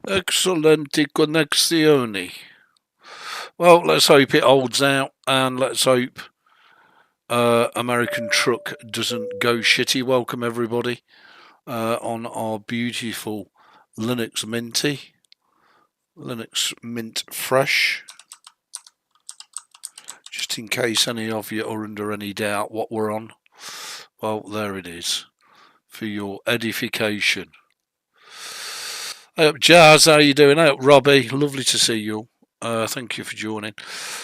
Excellente connessioni. Well, let's hope it holds out, and let's hope American Truck doesn't go shitty. Welcome everybody on our beautiful Linux Minty, Linux Mint Fresh. Just in case any of you are under any doubt what we're on, well, there it is for your edification. Hey up, Jazz, how you doing? Hey up, Robbie, lovely to see you. Thank you for joining.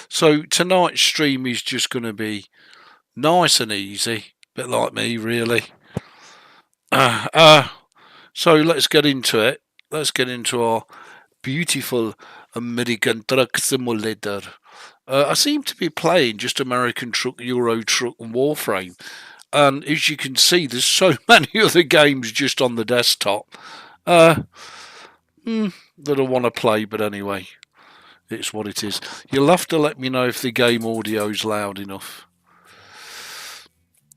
So tonight's stream is just going to be nice and easy, a bit like me, really. So let's get into it. Let's get into our beautiful American Truck Simulator. I seem to be playing just American Truck, Euro Truck, and Warframe. And as you can see, there's so many other games just on the desktop that I want to play, but anyway, it's what it is. You'll have to let me know if the game audio is loud enough.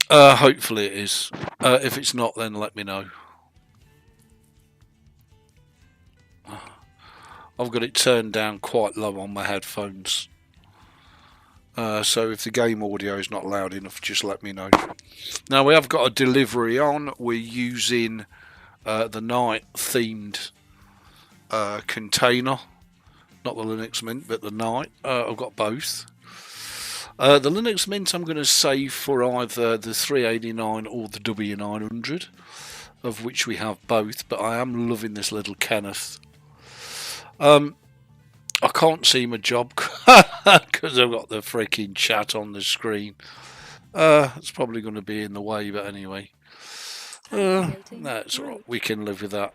Hopefully it is. If it's not, then let me know. I've got it turned down quite low on my headphones. So if the game audio is not loud enough, just let me know. Now we have got a delivery on. We're using the night themed container. Not the Linux Mint, but the night. I've got both. The Linux Mint I'm going to save for either the 389 or the W900, of which we have both, but I am loving this little Kenneth. I can't see my job because I've got the freaking chat on the screen. It's probably going to be in the way, but anyway. That's alright, we can live with that.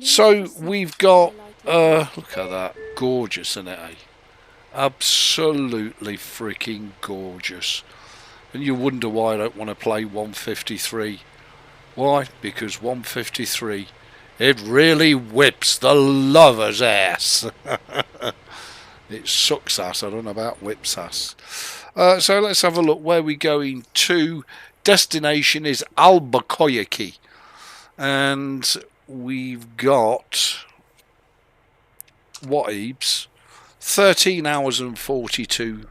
So we've got, look at that, gorgeous, isn't it, eh? Absolutely freaking gorgeous. And you wonder why I don't want to play 153. Why? Because 153, it really whips the lover's ass. It sucks ass. I don't know about whips ass. So let's have a look where we're going to. Destination is Albuquerque. And we've got, what, Ebeez? 13 hours and 42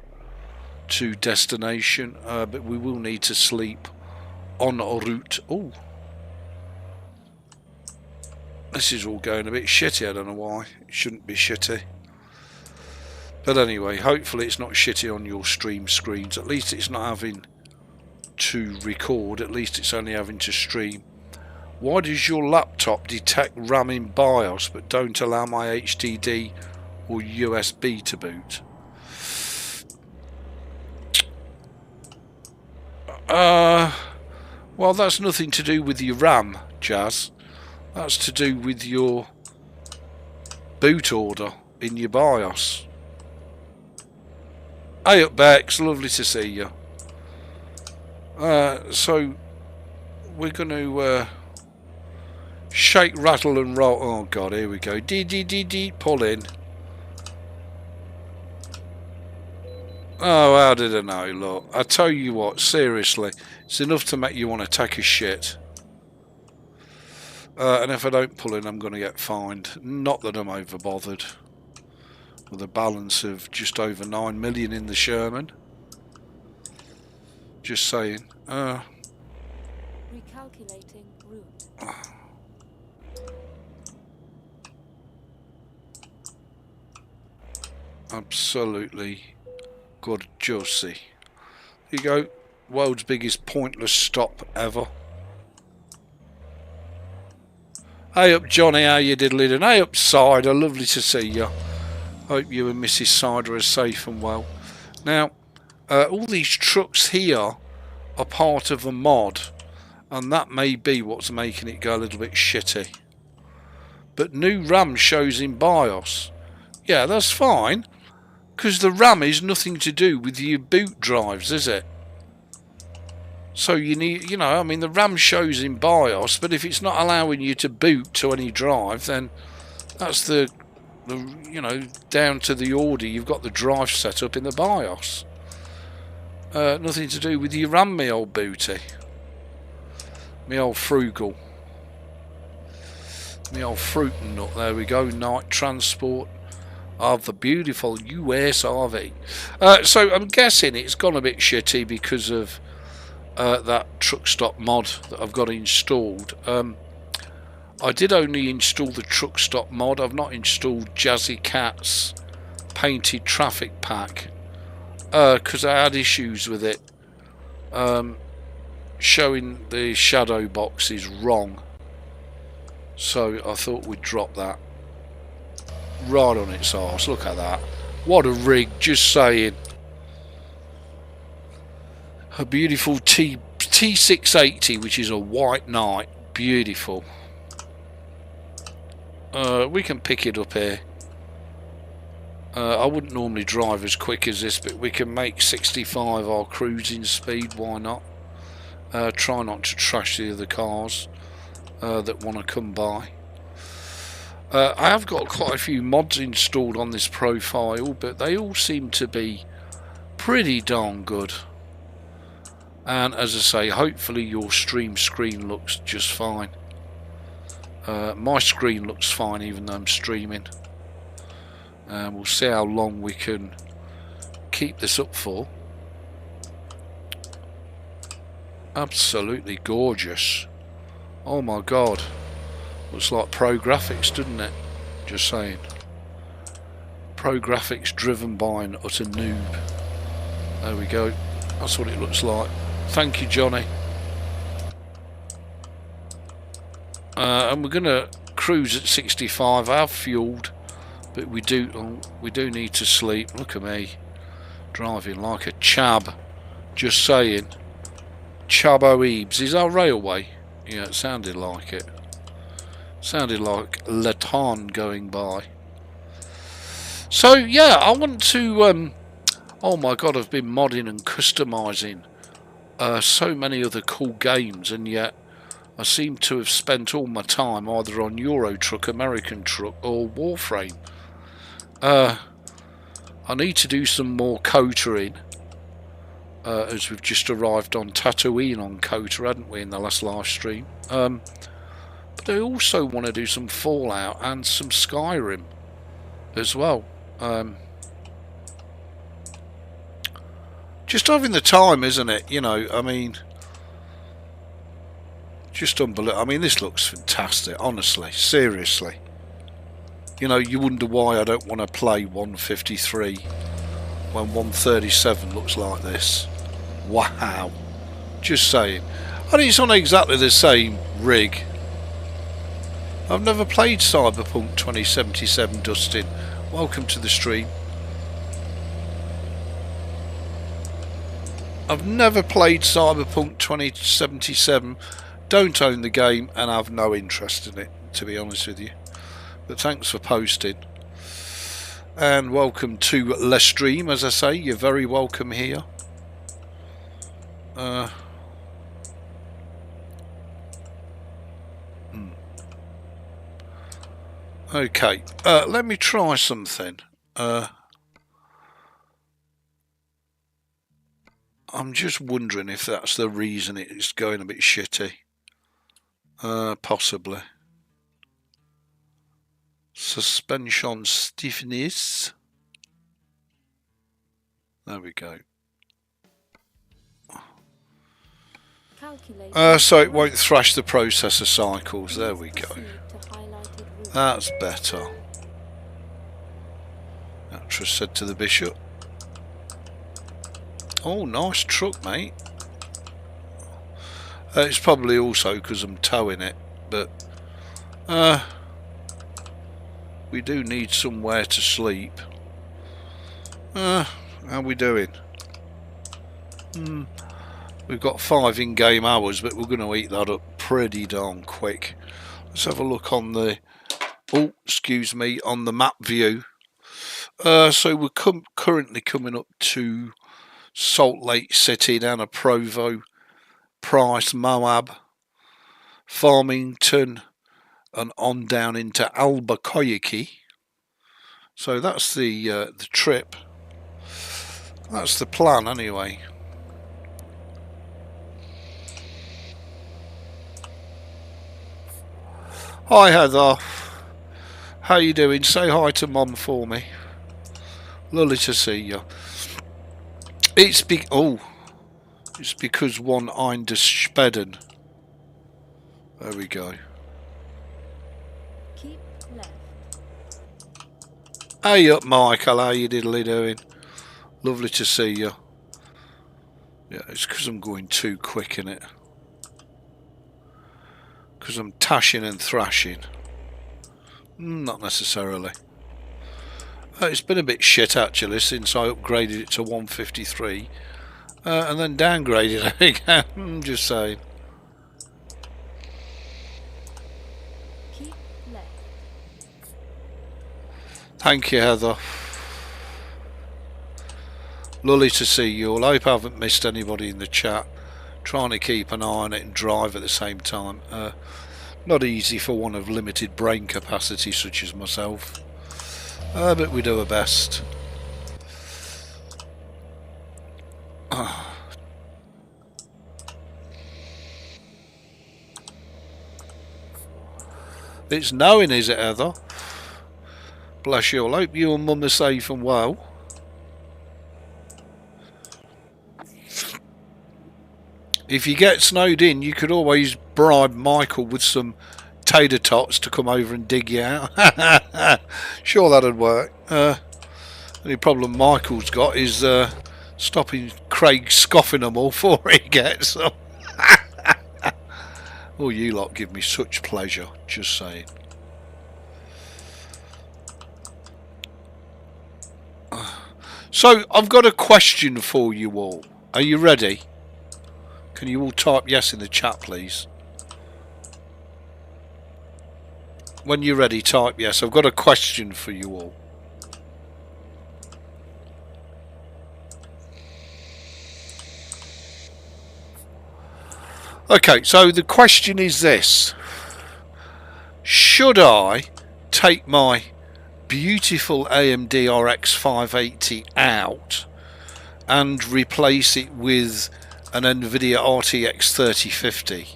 to destination, but we will need to sleep en route. Oh, this is all going a bit shitty. I don't know why. It shouldn't be shitty. But anyway, hopefully it's not shitty on your stream screens. At least it's not having to record. At least it's only having to stream. Why does your laptop detect RAM in BIOS but don't allow my HDD or USB to boot? Well, that's nothing to do with your RAM, Jazz. That's to do with your boot order in your BIOS. Hey up, Bex, lovely to see you. So we're going to shake, rattle and roll. Oh god, here we go. D, pull in. Oh, how did I know? Look, I tell you what, seriously, it's enough to make you want to take a shit. And if I don't pull in, I'm going to get fined. Not that I'm over bothered. With a balance of just over 9 million in the Sherman. Just saying. Recalculating route. Absolutely gorgeous. Here you go. World's biggest pointless stop ever. Hey up, Johnny, how you diddling? And hey up, Cider, lovely to see you. Hope you and Mrs. Cider are safe and well. Now, all these trucks here are part of a mod, and that may be what's making it go a little bit shitty. But new RAM shows in BIOS. Yeah, that's fine, because the RAM is nothing to do with your boot drives, is it? So you need, you know, I mean, the RAM shows in BIOS, but if it's not allowing you to boot to any drive, then that's the you know, down to the order you've got the drive set up in the BIOS. Nothing to do with your RAM, me old booty. Me old frugal. The old fruit and nut. There we go. Night transport of the beautiful USRV. So I'm guessing it's gone a bit shitty because of that truck stop mod that I've got installed. I did only install the truck stop mod. I've not installed Jazzy Cat's painted traffic pack because I had issues with it showing the shadow boxes wrong, so I thought we'd drop that. Right on its arse. Look at that. What a rig, just saying. A beautiful T680, which is a white knight. Beautiful. We can pick it up here. I wouldn't normally drive as quick as this, but we can make 65 our cruising speed. Why not? Try not to trash the other cars that want to come by. I have got quite a few mods installed on this profile, but they all seem to be pretty darn good. And as I say, hopefully your stream screen looks just fine. My screen looks fine even though I'm streaming. We'll see how long we can keep this up for. Absolutely gorgeous. Oh my god. Looks like pro graphics, doesn't it? Just saying. Pro graphics driven by an utter noob. There we go. That's what it looks like. Thank you, Johnny. And we're gonna cruise at 65. I have fueled, but we do need to sleep. Look at me driving like a chab. Just saying. Chabo Ebeez. Is our railway? Yeah, it sounded like it. Sounded like Laton going by. So yeah, I want to oh my god, I've been modding and customizing so many other cool games, and yet I seem to have spent all my time either on Euro Truck, American Truck or Warframe. I need to do some more Cosair as we've just arrived on Tatooine on Cosair, hadn't we, in the last live stream. But I also want to do some Fallout and some Skyrim as well. Just having the time, isn't it? You know, I mean, just unbelievable. I mean, this looks fantastic, honestly, seriously. You know, you wonder why I don't want to play 153 when 137 looks like this. Wow. Just saying. I mean, it's on exactly the same rig. I've never played Cyberpunk 2077, Dustin. Welcome to the stream. I've never played Cyberpunk 2077, don't own the game, and have no interest in it, to be honest with you. But thanks for posting. And welcome to Le Stream, as I say, you're very welcome here. Okay, let me try something. I'm just wondering if that's the reason it's going a bit shitty. Possibly. Suspension stiffness. There we go. So it won't thrash the processor cycles. There we go. That's better. Actress said to the bishop. Oh, nice truck, mate. It's probably also because I'm towing it, but we do need somewhere to sleep. How are we doing? We've got 5 in-game hours, but we're going to eat that up pretty darn quick. Let's have a look on the, oh, excuse me, on the map view. So we're currently coming up to Salt Lake City, down to Provo, Price, Moab, Farmington, and on down into Albuquerque. So that's the trip. That's the plan, anyway. Hi Heather. How you doing? Say hi to Mum for me. Lovely to see you. It's because one einde speden. There we go. Keep left. Hey up, Michael. How you diddly doing? Lovely to see you. Yeah, it's because I'm going too quick in it. Because I'm tashing and thrashing. Not necessarily. It's been a bit shit actually since I upgraded it to 153 and then downgraded it again. I'm just saying. Keep left. Thank you, Heather. Lovely to see you all. I hope I haven't missed anybody in the chat. Trying to keep an eye on it and drive at the same time. Not easy for one of limited brain capacity such as myself. But we do our best. It's knowing, is it, Heather? Bless you all. Hope you and Mum are safe and well. If you get snowed in, you could always bribe Michael with some tater tots to come over and dig you out. Sure, that'd work. Only problem Michael's got is stopping Craig scoffing them all before he gets them. Oh, you lot give me such pleasure, just saying. So, I've got a question for you all. Are you ready? Can you all type yes in the chat, please? When you're ready, type yes. I've got a question for you all. Okay, so the question is this. Should I take my beautiful AMD RX 580 out and replace it with an NVIDIA RTX 3050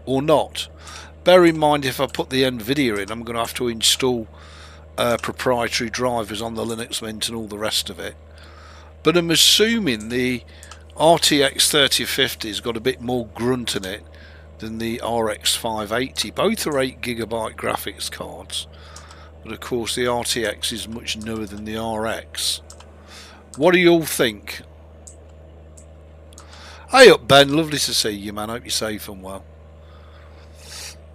or not? Bear in mind, if I put the NVIDIA in, I'm going to have to install proprietary drivers on the Linux Mint and all the rest of it. But I'm assuming the RTX 3050 has got a bit more grunt in it than the RX 580. Both are 8GB graphics cards, but of course the RTX is much newer than the RX. What do you all think? Hey up, Ben, lovely to see you, man. Hope you're safe and well.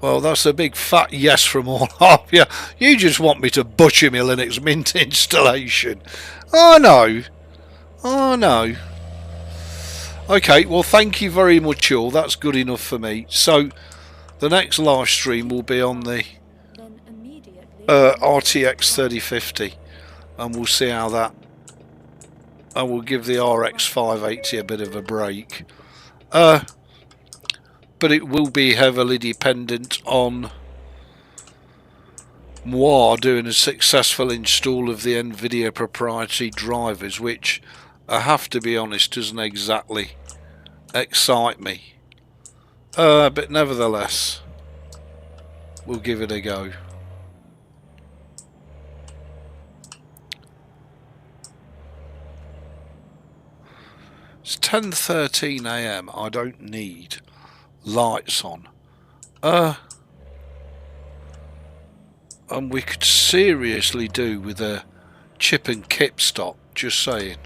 Well, that's a big fat yes from all of you. You just want me to butcher my Linux Mint installation. Oh no. Oh no. Okay, well thank you very much all. That's good enough for me. So the next live stream will be on the RTX 3050 and we'll see how that, and we'll give the RX 580 a bit of a break. But it will be heavily dependent on moi doing a successful install of the NVIDIA proprietary drivers, which I have to be honest doesn't exactly excite me. But nevertheless, we'll give it a go. It's 10:13 AM. I don't need lights on. And we could seriously do with a chip and kip stop, just saying.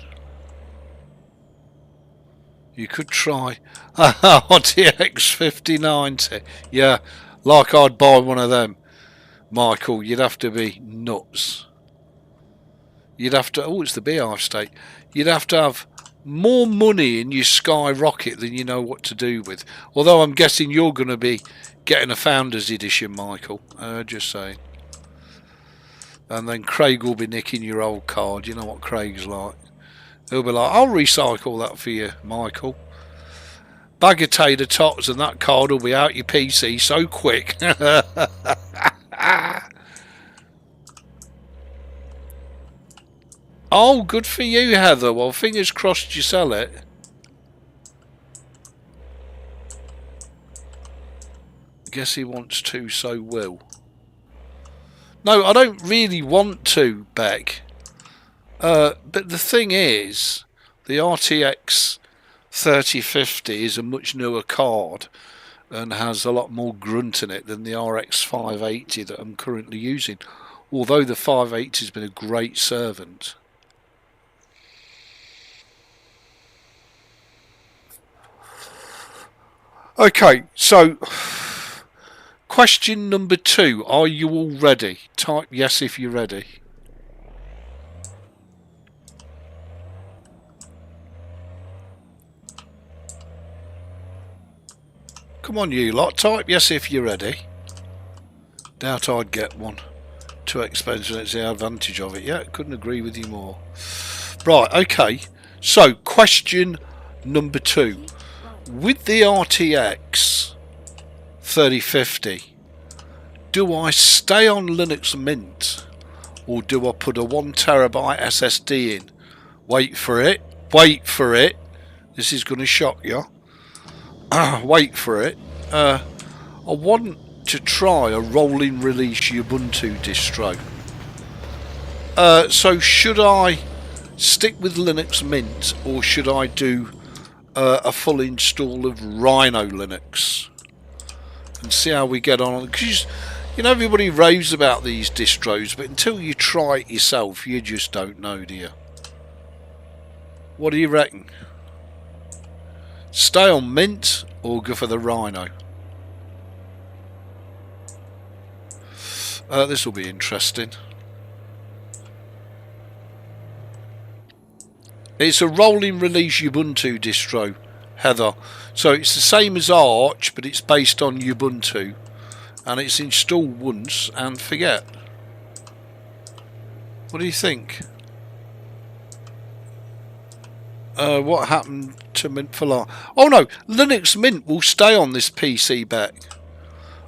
You could try RTX 5090. Yeah, like I'd buy one of them. Michael, you'd have to be nuts. You'd have to, oh, it's the Beehive State. You'd have to have more money in your skyrocket than you know what to do with. Although I'm guessing you're going to be getting a Founders Edition, Michael. Just saying. And then Craig will be nicking your old card. You know what Craig's like. He'll be like, I'll recycle that for you, Michael. Bag of tater tots and that card will be out your PC so quick. Oh, good for you, Heather. Well, fingers crossed you sell it. Guess he wants to, so will. No, I don't really want to, Beck. But the thing is, the RTX 3050 is a much newer card and has a lot more grunt in it than the RX 580 that I'm currently using. Although the 580 has been a great servant. Okay, so question number 2. Are you all ready? Type yes if you're ready. Come on, you lot. Type yes if you're ready. Doubt I'd get one. Too expensive. That's the advantage of it. Yeah, couldn't agree with you more. Right, okay. So, question number 2. With the RTX 3050, do I stay on Linux Mint or do I put a 1TB SSD in? Wait for it. Wait for it. This is going to shock you. Wait for it. I want to try a rolling release Ubuntu distro. So should I stick with Linux Mint or should I do a full install of Rhino Linux and see how we get on? Because you know, everybody raves about these distros, but until you try it yourself, you just don't know, do you? What do you reckon? Stay on Mint or go for the Rhino? This will be interesting. It's a rolling release Ubuntu distro, Heather. So it's the same as Arch, but it's based on Ubuntu. And it's installed once and forget. What do you think? What happened to Mint for life? Oh no, Linux Mint will stay on this PC back.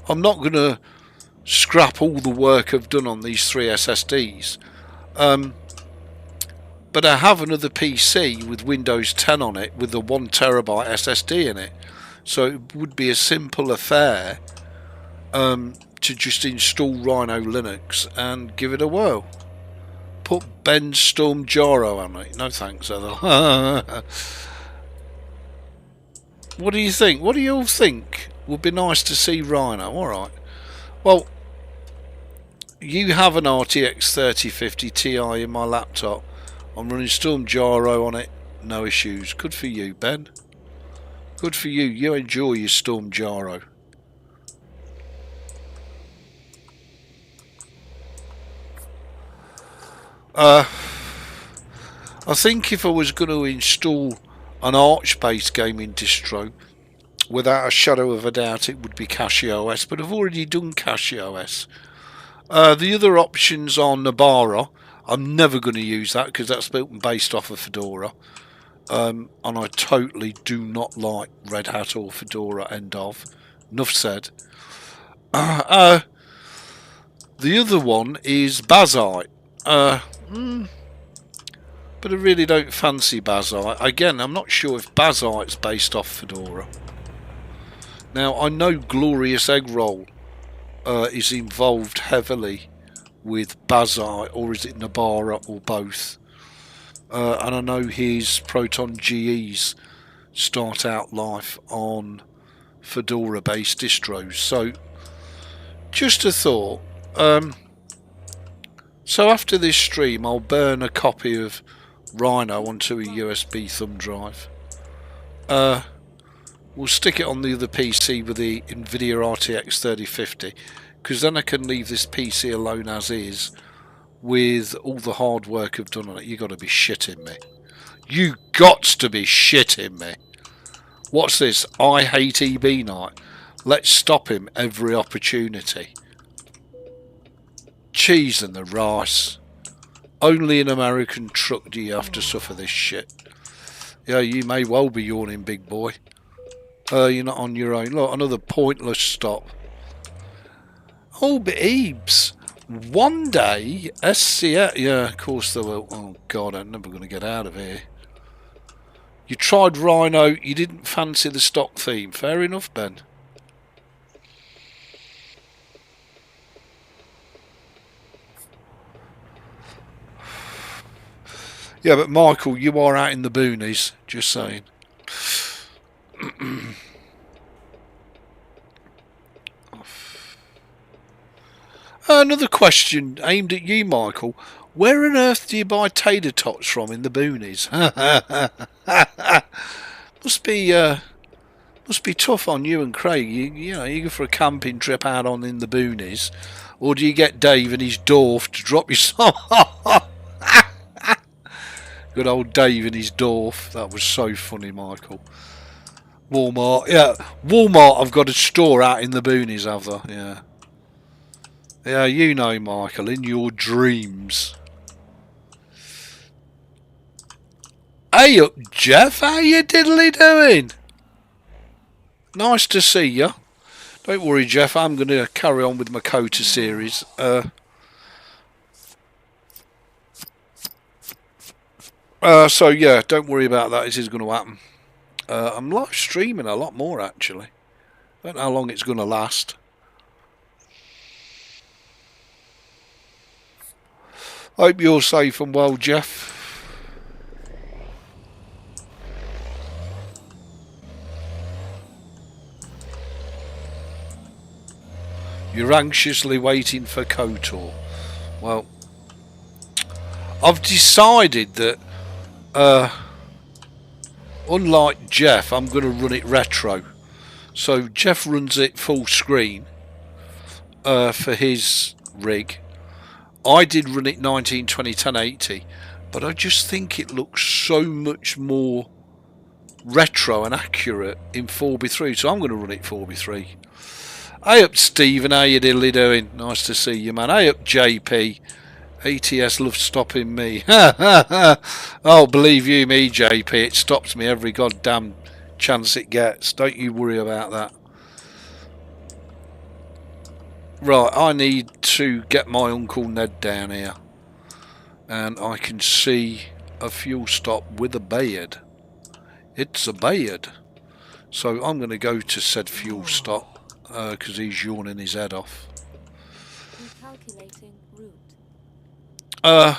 I'm not going to scrap all the work I've done on these 3 SSDs. But I have another PC with Windows 10 on it with a 1TB SSD in it. So it would be a simple affair to just install Rhino Linux and give it a whirl. Put Ben Storm Jaro on it. No thanks, Heather. What do you think? What do you all think? Would be nice to see Rhino. Alright. Well, you have an RTX 3050 Ti in my laptop. I'm running Storm Jaro on it. No issues. Good for you, Ben. Good for you. You enjoy your Storm Jaro. I think if I was going to install an Arch-based gaming distro, without a shadow of a doubt it would be CachyOS, but I've already done CachyOS. The other options are Nabara. I'm never going to use that because that's built and based off of Fedora. And I totally do not like Red Hat or Fedora, end of. Enough said. The other one is Bazite. But I really don't fancy Bazite. Again, I'm not sure if Bazite's based off Fedora. Now, I know Glorious Egg Roll is involved heavily with Bazite, or is it Nabara, or both. And I know his Proton GEs start out life on Fedora based distros. So, just a thought. So after this stream I'll burn a copy of Rhino onto a USB thumb drive. We'll stick it on the other PC with the Nvidia RTX 3050, because then I can leave this PC alone as is with all the hard work I've done on it. You got to be shitting me. You got to be shitting me. What's this? I hate EB night. Let's stop him every opportunity. Cheese and the rice. Only in American truck do you have to suffer this shit. Yeah, you may well be yawning, big boy. You're not on your own. Look, another pointless stop. Oh, but Ebeez. One day, SCS... Yeah, of course they will. Oh, God, I'm never going to get out of here. You tried Rhino. You didn't fancy the stock theme. Fair enough, Ben. Yeah, but Michael, you are out in the boonies. Just saying. Another question aimed at you, Michael. Where on earth do you buy tater tots from in the boonies? Must be tough on you and Craig. You know, you go for a camping trip out on in the boonies, or do you get Dave and his dwarf to drop you some? Good old Dave and his dwarf. That was so funny, Michael. Walmart, yeah, Walmart. I've got a store out in the boonies, have they? Yeah. Yeah, you know, Michael, in your dreams. Hey up, Jeff, how you diddly doing? Nice to see you. Don't worry, Jeff, I'm going to carry on with my Kota series. So yeah, don't worry about that, this is going to happen. I'm live streaming a lot more, actually. I don't know how long it's going to last. Hope you're safe and well, Jeff. You're anxiously waiting for KOTOR. Well, I've decided that, unlike Jeff, I'm going to run it retro. So Jeff runs it full screen for his rig. I did run it 1920 1080, but I just think it looks so much more retro and accurate in 4x3, so I'm going to run it 4x3. Hey up, Stephen, how you diddly doing? Nice to see you, man. Hey up, JP. ATS loves stopping me. Oh, believe you me, JP, it stops me every goddamn chance it gets. Don't you worry about that. Right, I need to get my Uncle Ned down here. And I can see a fuel stop with a Bayard. It's a Bayard. So I'm going to go to said fuel stop because he's yawning his head off. Recalculating route.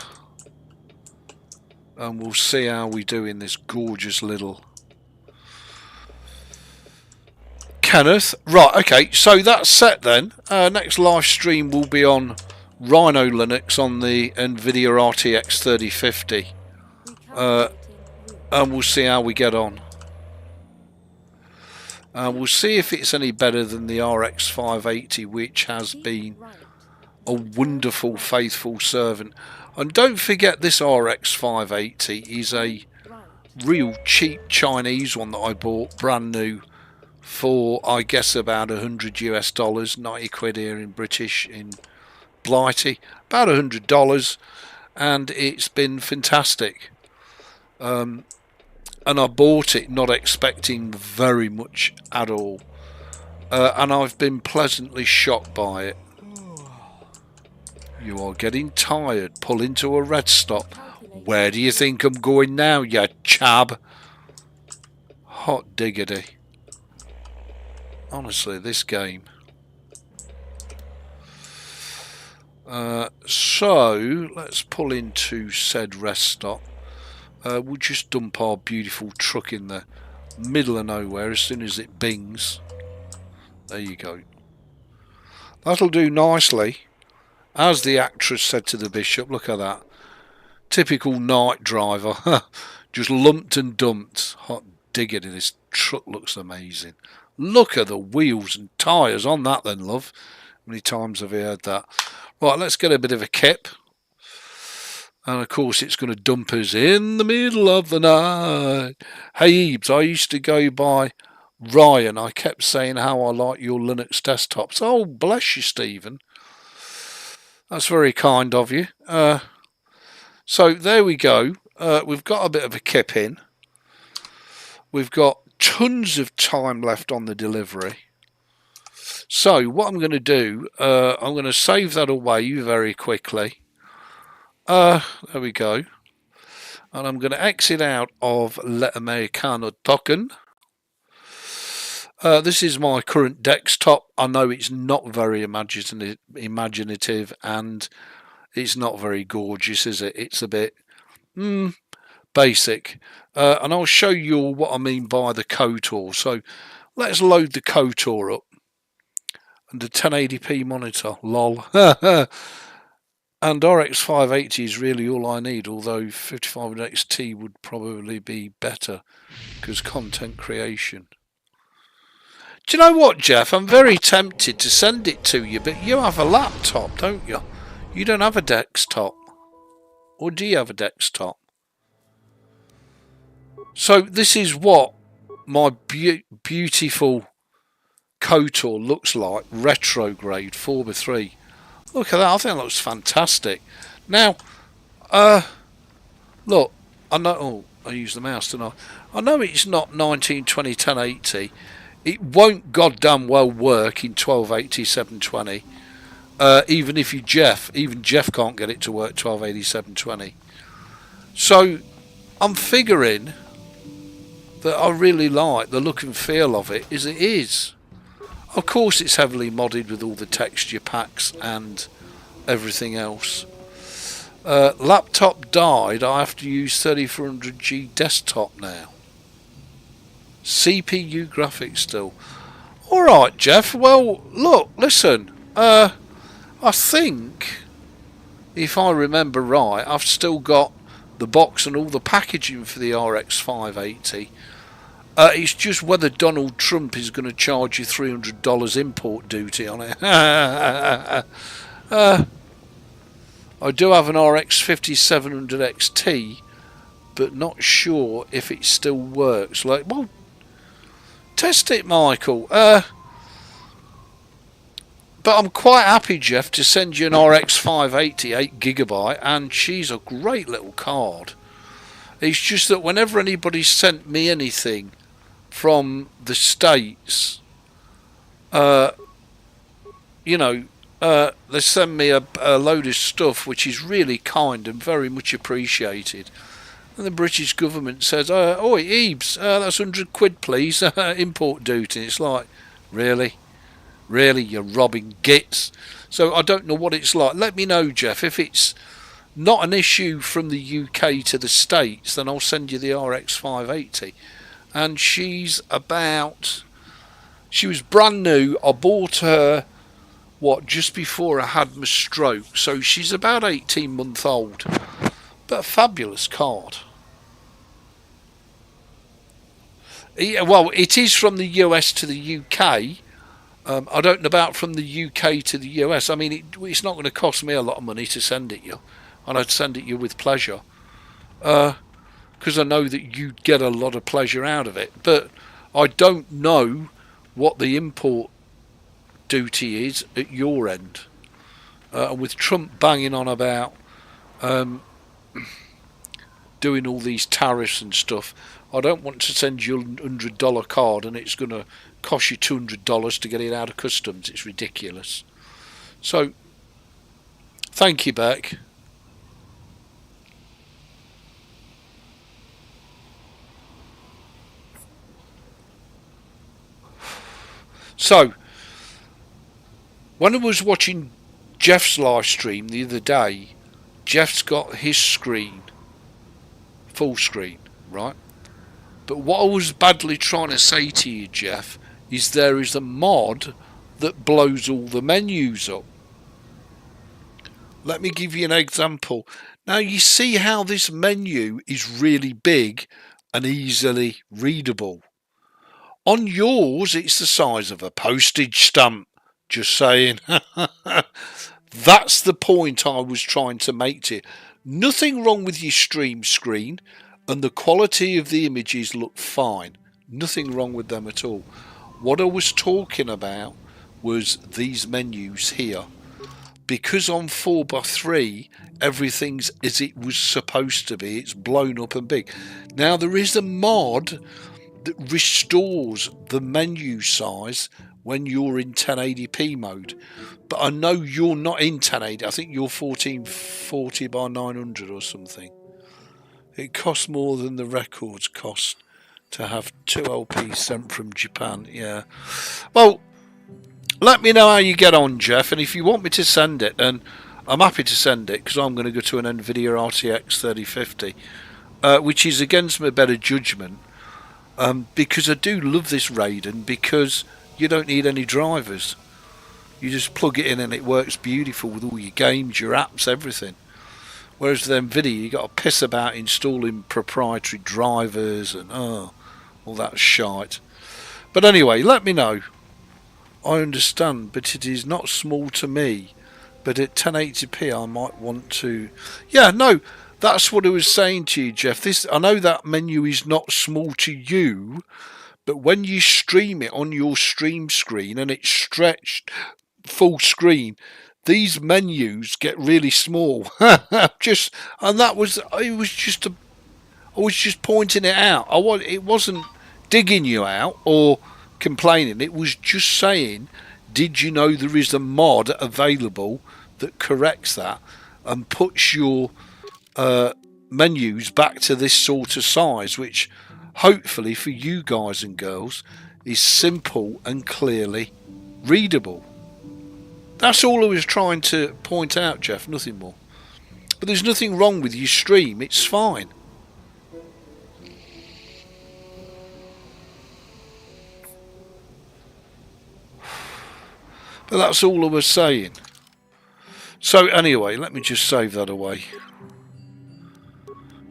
And we'll see how we do in this gorgeous little Kenneth. Right, okay, so that's set then. Next live stream will be on Rhino Linux on the NVIDIA RTX 3050. And we'll see how we get on. We'll see if it's any better than the RX 580, which has been a wonderful, faithful servant. And don't forget, this RX 580 is a real cheap Chinese one that I bought brand new for, I guess, about $100 US, 90 quid here in British, in Blighty, about $100, and it's been fantastic. And I bought it not expecting very much at all, and I've been pleasantly shocked by it. You are getting tired. Pull into a red stop. Where do you think I'm going now, you chab? Hot diggity. Honestly, this game. So, let's pull into said rest stop. We'll just dump our beautiful truck in the middle of nowhere as soon as it bings. There you go. That'll do nicely. As the actress said to the bishop, look at that. Typical night driver. Just lumped and dumped. Hot diggity, this truck looks amazing. Look at the wheels and tyres on that then, love. How many times have you heard that? Right, let's get a bit of a kip. And of course it's going to dump us in the middle of the night. Hey Ebeez, I used to go by Ryan. I kept saying how I like your Linux desktops. Oh, bless you, Stephen. That's very kind of you. So there we go. We've got a bit of a kip in. We've got tons of time left on the delivery. So what I'm going to do, I'm going to save that away very quickly. There we go. And I'm going to exit out of L'Americano Token. This is my current desktop. I know it's not very imaginative and it's not very gorgeous, is it? It's a bit basic. And I'll show you all what I mean by the Kotor. So let's load the Kotor up. And the 1080p monitor, lol. And RX 580 is really all I need, although 5500 XT would probably be better because content creation. Do you know what, Jeff? I'm very tempted to send it to you, but you have a laptop, don't you? You don't have a desktop. Or do you have a desktop? So this is what my beautiful Kotor looks like, retrograde 4x3. Look at that, I think that looks fantastic. Now, look, I know, oh, I use the mouse tonight. I know it's not 1920 1080. It won't goddamn well work in 1280 720. Even if even Jeff can't get it to work 1280 720. So, I'm figuring that I really like the look and feel of it as it is. Of course it's heavily modded with all the texture packs and everything else. Laptop died, I have to use 3400G desktop now. CPU graphics still. Alright Jeff, well look, listen, I think, if I remember right, I've still got the box and all the packaging for the RX 580. It's just whether Donald Trump is going to charge you $300 import duty on it. I do have an RX 5700 XT, but not sure if it still works. Like, well, test it, Michael. But I'm quite happy, Jeff, to send you an RX 580 8GB, and she's a great little card. It's just that whenever anybody sent me anything from the States, you know, they send me a load of stuff which is really kind and very much appreciated, and the British government says, "Oi, Ebeez, that's £100 please, import duty." It's like, really, you're robbing gits. So I don't know what it's like. Let me know, Jeff, if it's not an issue from the UK to the States, then I'll send you the RX 580. And she was brand new. I bought her, just before I had my stroke. So she's about 18 months old. But a fabulous card. Yeah, well, it is from the US to the UK. I don't know about from the UK to the US. I mean, it's not going to cost me a lot of money to send it you. And I'd send it you with pleasure. Because I know that you'd get a lot of pleasure out of it. But I don't know what the import duty is at your end. With Trump banging on about doing all these tariffs and stuff, I don't want to send you a $100 card and it's going to cost you $200 to get it out of customs. It's ridiculous. So, thank you, Beck. So, when I was watching Jeff's live stream the other day, Jeff's got his screen full screen, right? But what I was badly trying to say to you, Jeff, is there is a mod that blows all the menus up. Let me give you an example. Now you see how this menu is really big and easily readable. On yours, it's the size of a postage stamp. Just saying. That's the point I was trying to make to you. Nothing wrong with your stream screen, and the quality of the images look fine. Nothing wrong with them at all. What I was talking about was these menus here. Because on 4x3, everything's as it was supposed to be. It's blown up and big. Now, there is a mod that restores the menu size when you're in 1080p mode, but I know you're not in 1080. I think you're 1440 by 900 or something. It costs more than the records cost to have 2 LPs sent from Japan. Yeah, well, let me know how you get on, Jeff, and if you want me to send it, and I'm happy to send it because I'm going to go to an NVIDIA RTX 3050. which is against my better judgment, because I do love this RADEON, because you don't need any drivers. You just plug it in and it works beautiful with all your games, your apps, everything. Whereas with NVIDIA, you got to piss about installing proprietary drivers and all that shite. But anyway, let me know. I understand, but it is not small to me. But at 1080p, I might want to. Yeah, no, that's what I was saying to you, Jeff. I know that menu is not small to you, but when you stream it on your stream screen and it's stretched full screen, these menus get really small. I was just pointing it out. It wasn't digging you out or complaining. It was just saying, did you know there is a mod available that corrects that and puts your menus back to this sort of size, which hopefully for you guys and girls is simple and clearly readable. That's all I was trying to point out, Jeff, nothing more. But there's nothing wrong with your stream, it's fine. But that's all I was saying. So anyway, let me just save that away.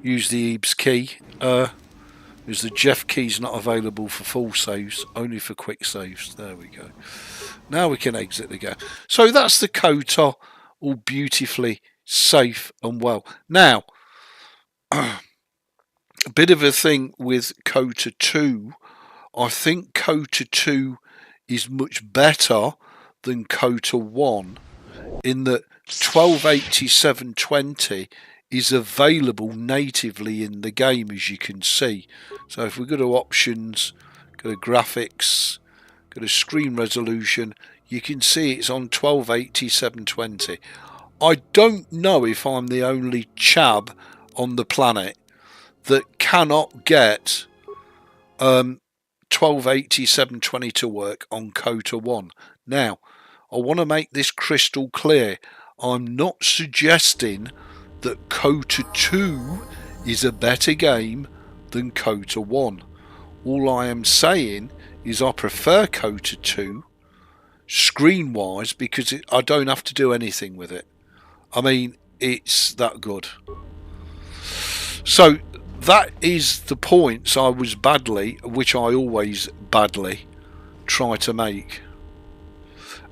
Use the Ebeez key. Because the Jeff key's not available for full saves, only for quick saves. There we go. Now we can exit the game. So that's the Cosair, all beautifully safe and well. Now, a bit of a thing with Cosair 2. I think Cosair 2 is much better than Cosair 1 in that 1280-720 is available natively in the game, as you can see. So if we go to options, go to graphics, go to screen resolution, you can see it's on 1280-720. I don't know if I'm the only chab on the planet that cannot get 1280-720 to work on Cosair 1. Now, I want to make this crystal clear. I'm not suggesting that Cosair 2 is a better game than Cosair 1. All I am saying is I prefer Cosair 2 screen wise because I don't have to do anything with it. I mean, it's that good. So that is the points I was which I always badly try to make.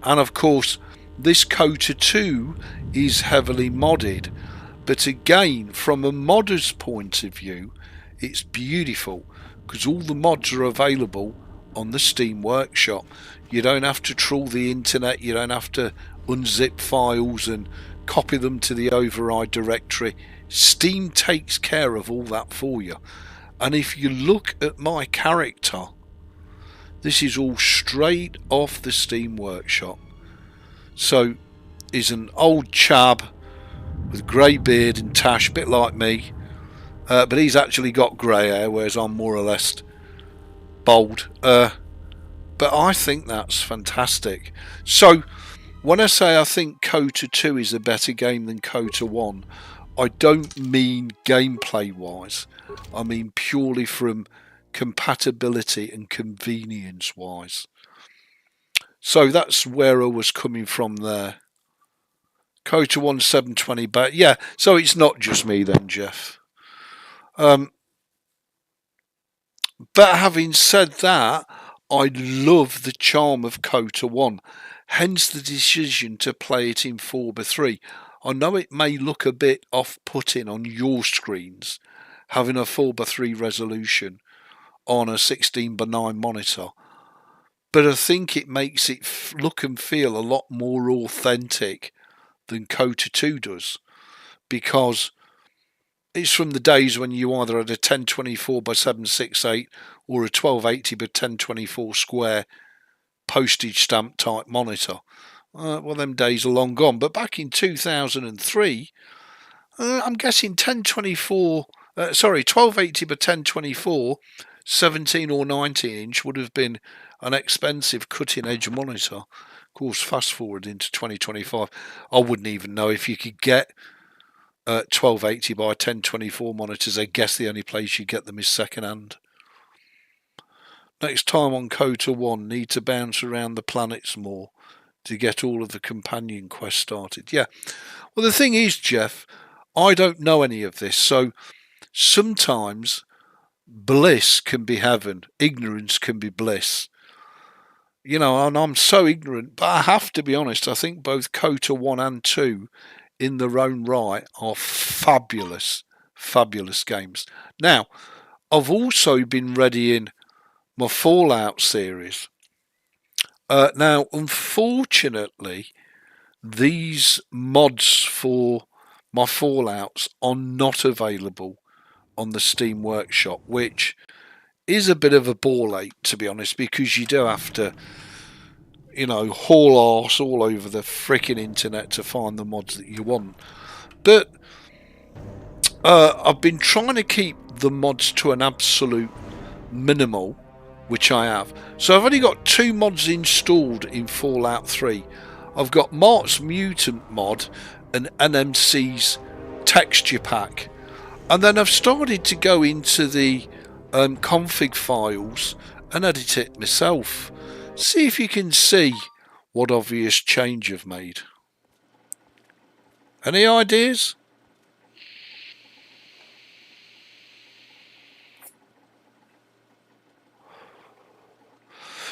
And of course, this Cosair 2 is heavily modded. But again, from a modder's point of view, it's beautiful because all the mods are available on the Steam Workshop. You don't have to trawl the internet, you don't have to unzip files and copy them to the override directory. Steam takes care of all that for you. And if you look at my character, this is all straight off the Steam Workshop. So he's an old chab with grey beard and tash, a bit like me, but he's actually got grey hair, whereas I'm more or less bald. But I think that's fantastic. So when I say I think Cosair 2 is a better game than Cosair 1, I don't mean gameplay wise. I mean purely from compatibility and convenience wise. So that's where I was coming from there. Cosair 1 720, but yeah, so it's not just me then, Jeff. But having said that, I love the charm of Cosair 1, hence the decision to play it in 4:3. I know it may look a bit off-putting on your screens, having a 4:3 resolution on a 16:9 monitor, but I think it makes it look and feel a lot more authentic than Cosair 2 does, because it's from the days when you either had a 1024x768 or a 1280x1024 square postage stamp type monitor. Well, them days are long gone. But back in 2003, I'm guessing 1280x1024 17 or 19 inch would have been an expensive cutting edge monitor. Of course, fast forward into 2025, I wouldn't even know if you could get 1280 by 1024 monitors. I guess the only place you get them is second-hand. Next time on Kota 1, need to bounce around the planets more to get all of the companion quests started. Yeah. Well, the thing is, Jeff, I don't know any of this, so sometimes bliss can be heaven, ignorance can be bliss. You know, and I'm so ignorant, but I have to be honest, I think both Kota 1 and 2 in their own right are fabulous, fabulous games. Now, I've also been readying my Fallout series. Now, unfortunately, these mods for my Fallouts are not available on the Steam Workshop, which is a bit of a ball ache, to be honest, because you do have to, you know, haul arse all over the freaking internet to find the mods that you want. But I've been trying to keep the mods to an absolute minimal, which I have. So I've only got 2 mods installed in Fallout 3. I've got Mark's Mutant mod and NMC's texture pack. And then I've started to go into the config files and edit it myself. See if you can see what obvious change I've made. Any ideas?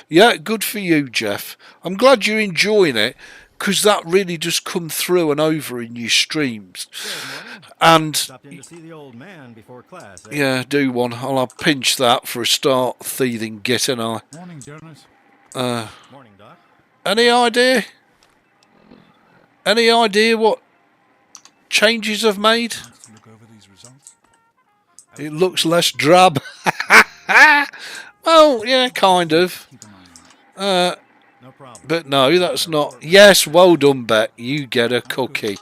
Yeah, good for you, Jeff. I'm glad you're enjoying it, because that really does come through and over in your streams. And stopped in to see the old man before class. Yeah, do one. I'll pinch that for a start, thieving git, and I. Morning, Jonas. Morning, Doc. Any idea? Any idea what changes I've made? Let's look over these results. It looks less drab. Well, yeah, kind of. Keep an eye on it. No problem. But no, that's not. Yes, well done, Bet. You get a cookie.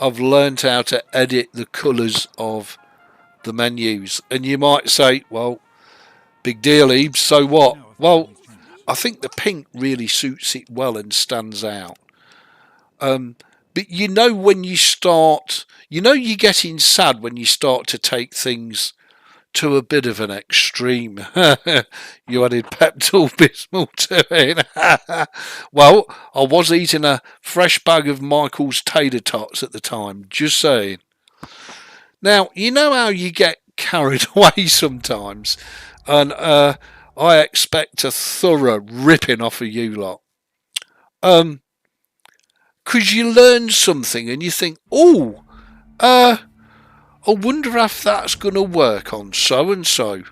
I've learned how to edit the colours of the menus. And you might say, well, big deal, Ebeez, so what? Well, I think the pink really suits it well and stands out. But you know when you start, you know you're getting sad when you start to take things to a bit of an extreme. You added Pepto-Bismol to it. Well, I was eating a fresh bag of Michael's tater tots at the time, just saying. Now, you know how you get carried away sometimes, and I expect a thorough ripping off of you lot. Because you learn something and you think, oh, I wonder if that's going to work on so-and-so.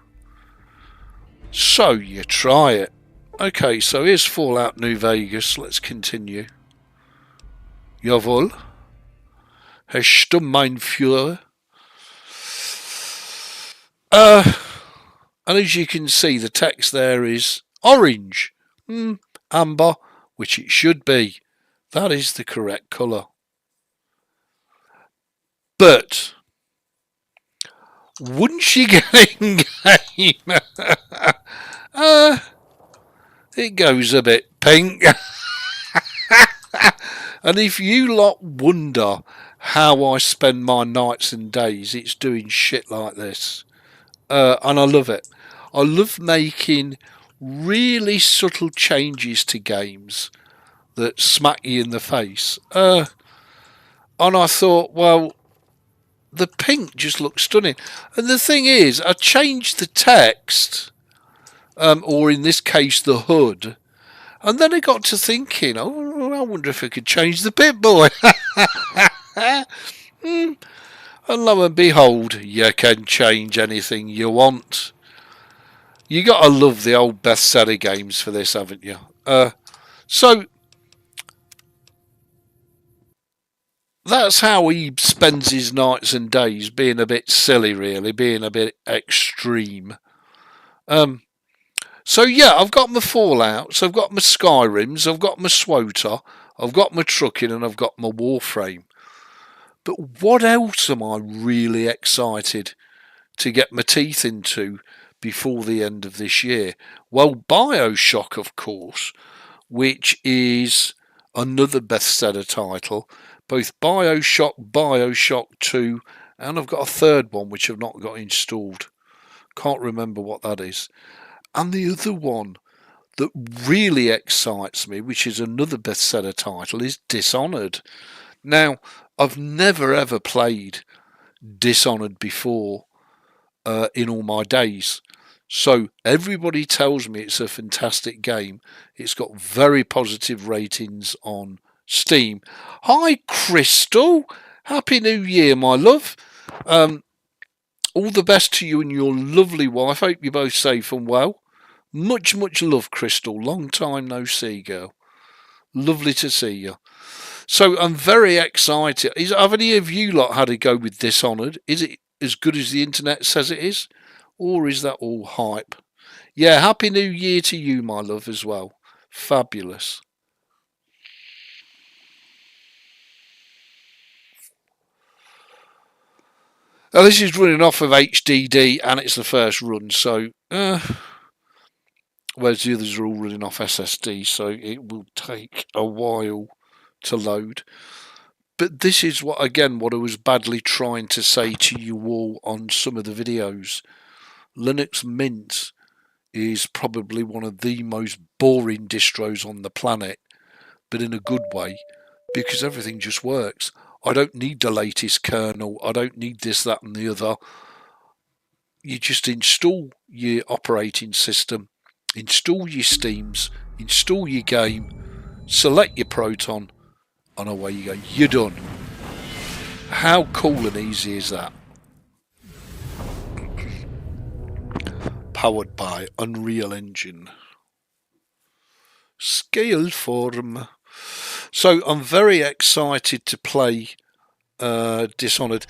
So you try it. Okay, so here's Fallout New Vegas. Let's continue. Jawohl. Hast du mein Führer? And as you can see, the text there is orange. Amber, which it should be. That is the correct colour. But once you get in game, it goes a bit pink. And if you lot wonder how I spend my nights and days, it's doing shit like this. And I love it. I love making really subtle changes to games that smack you in the face. And I thought, well, the pink just looks stunning. And the thing is, I changed the text, or in this case, the HUD. And then I got to thinking, oh, I wonder if I could change the Pip-Boy. And lo and behold, you can change anything you want. You got to love the old bestseller games for this, haven't you? So that's how he spends his nights and days, being a bit silly, really, being a bit extreme. So yeah, I've got my Fallouts, I've got my Skyrims, I've got my SWOTA, I've got my Truckin, and I've got my Warframe. But what else am I really excited to get my teeth into before the end of this year? Well, BioShock, of course, which is another bestseller title, both Bioshock 2, and I've got a third one which I've not got installed. Can't remember what that is. And the other one that really excites me, which is another bestseller title, is Dishonored. Now, I've never ever played Dishonored before in all my days. So everybody tells me it's a fantastic game. It's got very positive ratings on Steam. Hi, Crystal. Happy New Year, my love. All the best to you and your lovely wife. Hope you're both safe and well. Much, much love, Crystal. Long time no see, girl. Lovely to see you. So I'm very excited. Have any of you lot had a go with Dishonored? Is it as good as the internet says it is? Or is that all hype? Yeah, Happy New Year to you, my love, as well. Fabulous. Now, this is running off of HDD and it's the first run, so whereas the others are all running off SSD, so it will take a while to load. But this is what I was badly trying to say to you all on some of the videos. Linux Mint is probably one of the most boring distros on the planet, but in a good way, because everything just works. I don't need the latest kernel. I don't need this, that, and the other. You just install your operating system, install your Steams, install your game, select your Proton, and away you go. You're done. How cool and easy is that? Powered by Unreal Engine. Scale form. So I'm very excited to play Dishonored.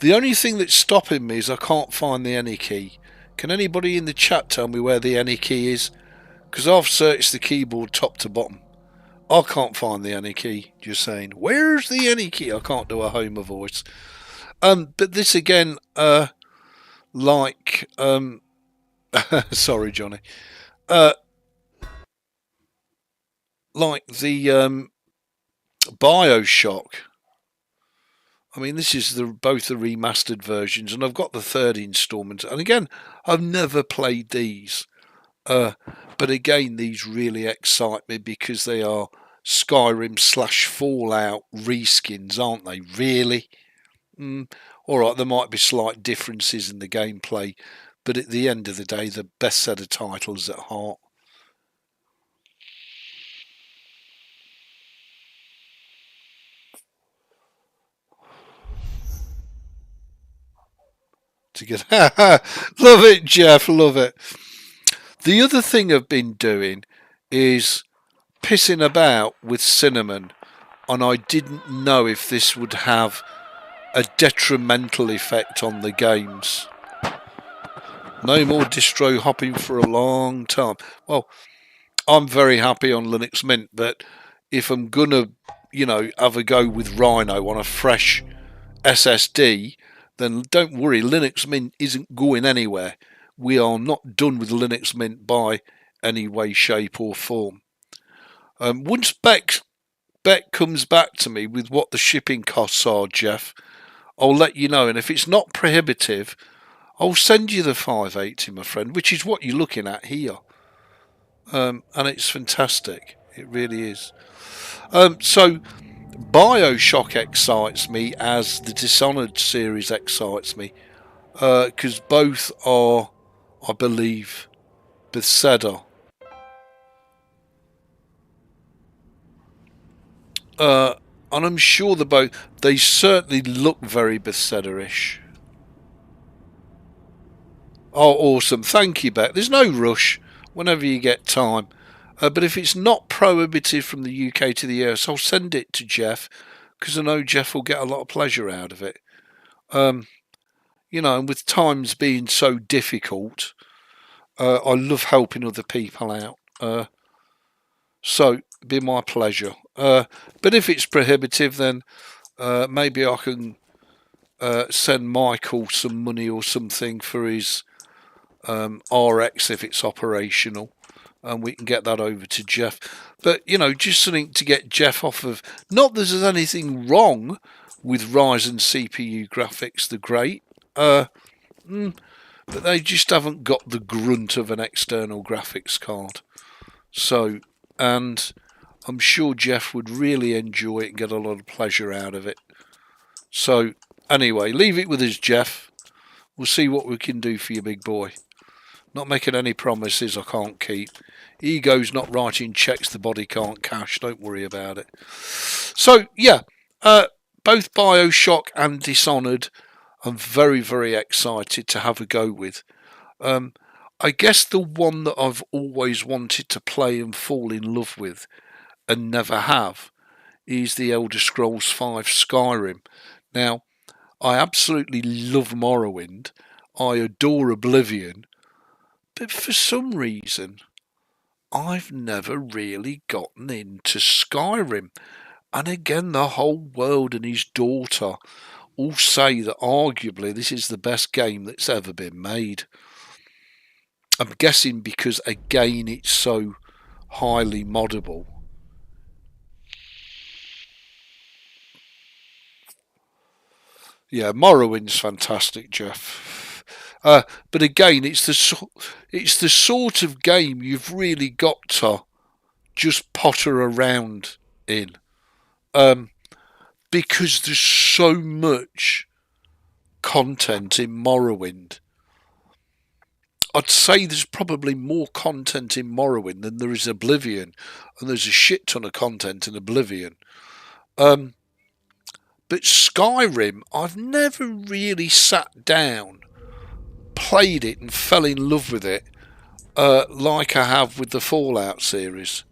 The only thing that's stopping me is I can't find the any key. Can anybody in the chat tell me where the any key is? Because I've searched the keyboard top to bottom. I can't find the any key. Just saying, where's the any key? I can't do a Homer voice. But this again, like sorry, Johnny. Like the Bioshock. I mean, this is both the remastered versions, and I've got the third installment. And again, I've never played these. But again, these really excite me because they are Skyrim / Fallout reskins, aren't they? Really? Alright, there might be slight differences in the gameplay, but at the end of the day, the best set of titles at heart. To get love it, Jeff, love it. The other thing I've been doing is pissing about with cinnamon, and I didn't know if this would have a detrimental effect on the games. No more distro hopping for a long time. Well, I'm very happy on Linux Mint, but if I'm gonna, have a go with Rhino on a fresh SSD, then don't worry, Linux Mint isn't going anywhere. We are not done with Linux Mint by any way, shape or form. Once Beck comes back to me with what the shipping costs are, Jeff, I'll let you know. And if it's not prohibitive, I'll send you the 580, my friend, which is what you're looking at here. And it's fantastic. It really is. So Bioshock excites me as the Dishonored series excites me. Because both are, I believe, Bethesda. And I'm sure they certainly look very Bethesda-ish. Oh, awesome. Thank you, Beck. There's no rush whenever you get time. But if it's not prohibitive from the UK to the US, I'll send it to Jeff, because I know Jeff will get a lot of pleasure out of it. And with times being so difficult, I love helping other people out. So, it'd be my pleasure. But if it's prohibitive, then maybe I can send Michael some money or something for his RX if it's operational. and we can get that over to Jeff. But, you know, just something to get Jeff off of. Not that there's anything wrong with Ryzen CPU graphics, they're great. But they just haven't got the grunt of an external graphics card. So, and I'm sure Jeff would really enjoy it and get a lot of pleasure out of it. So, anyway, leave it with us, Jeff. We'll see what we can do for you, big boy. Not making any promises I can't keep. Ego's not writing checks the body can't cash. Don't worry about it. So, yeah, both BioShock and Dishonored, I'm very, very excited to have a go with. I guess the one that I've always wanted to play and fall in love with and never have is the Elder Scrolls V Skyrim. Now, I absolutely love Morrowind. I adore Oblivion. But for some reason, I've never really gotten into Skyrim. And again, the whole world and his daughter all say that arguably this is the best game that's ever been made. I'm guessing because, again, it's so highly moddable. Yeah, Morrowind's fantastic, Jeff. But again, it's the sort of game you've really got to just potter around in, because there's so much content in Morrowind. I'd say there's probably more content in Morrowind than there is Oblivion, and there's a shit ton of content in Oblivion. But Skyrim, I've never really sat down, played it and fell in love with it like I have with the Fallout series.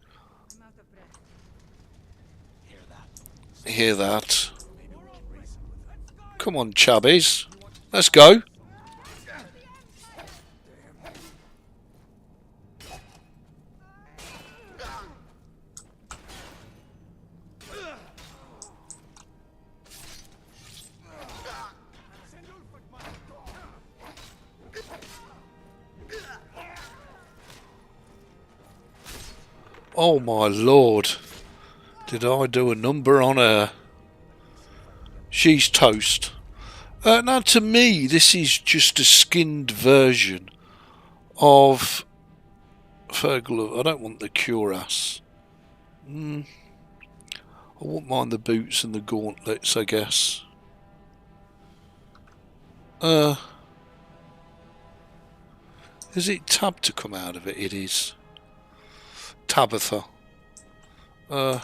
Hear that? Come on, chubbies. Let's go. Oh my lord. Did I do a number on her? She's toast. Now to me, this is just a skinned version of Fergal. I don't want the cuirass. I won't mind the boots and the gauntlets, I guess. Is it Tab to come out of it? It is. Tabitha. And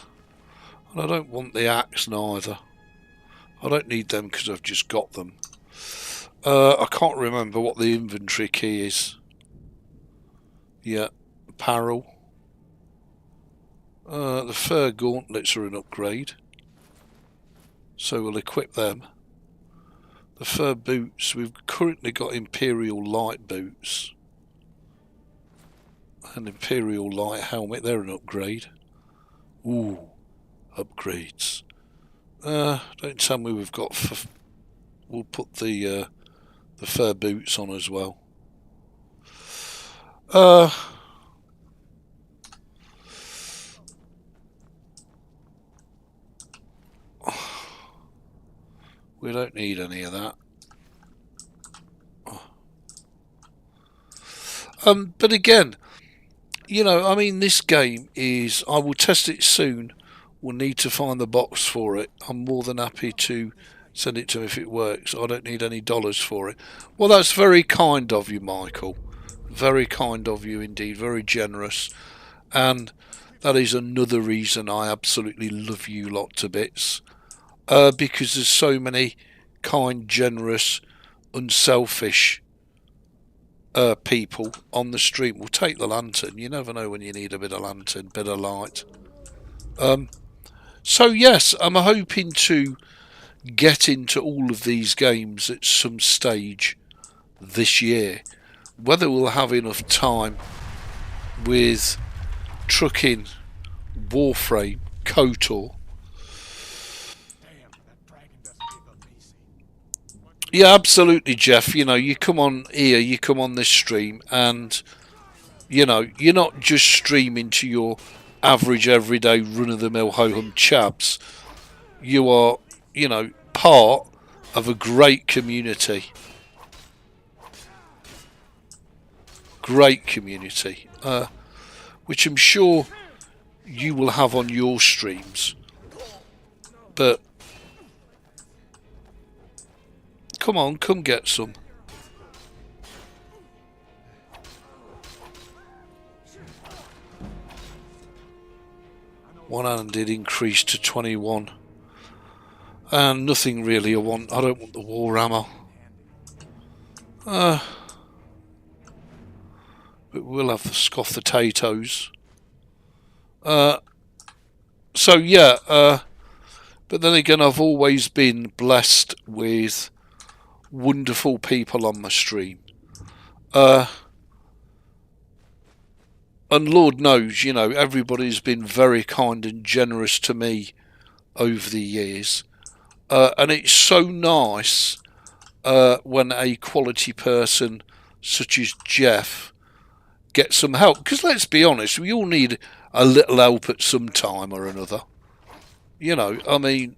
I don't want the axe neither. I don't need them because I've just got them. I can't remember what the inventory key is. Yeah, apparel. The fur gauntlets are an upgrade, so we'll equip them. The fur boots, we've currently got Imperial Light boots. An Imperial Light helmet, they're an upgrade. Ooh, upgrades. Don't tell me we've got... We'll put the fur boots on as well. We don't need any of that. But again, you know, I mean, this game is... I will test it soon. We'll need to find the box for it. I'm more than happy to send it to him if it works. I don't need any dollars for it. Well, that's very kind of you, Michael. Very kind of you indeed. Very generous. And that is another reason I absolutely love you lot to bits. Because there's so many kind, generous, unselfish people on the stream. We'll take the lantern. You never know when you need a bit of lantern, bit of light. So yes, I'm hoping to get into all of these games at some stage this year. Whether we'll have enough time with Truckin, Warframe, KOTOR. Yeah, absolutely, Jeff. You know, you come on here, you come on this stream, and You know, you're not just streaming to your average, everyday, run-of-the-mill ho-hum chabs. You are, you know, part of a great community. Great community. Which I'm sure you will have on your streams. But come on, come get some. One-handed increase to 21. And nothing really I want. I don't want the war ammo. But we'll have the scoff the potatoes. So yeah, but then again, I've always been blessed with wonderful people on my stream. And Lord knows, you know, everybody's been very kind and generous to me over the years. And it's so nice when a quality person such as Jeff gets some help. Because let's be honest, we all need a little help at some time or another. You know, I mean,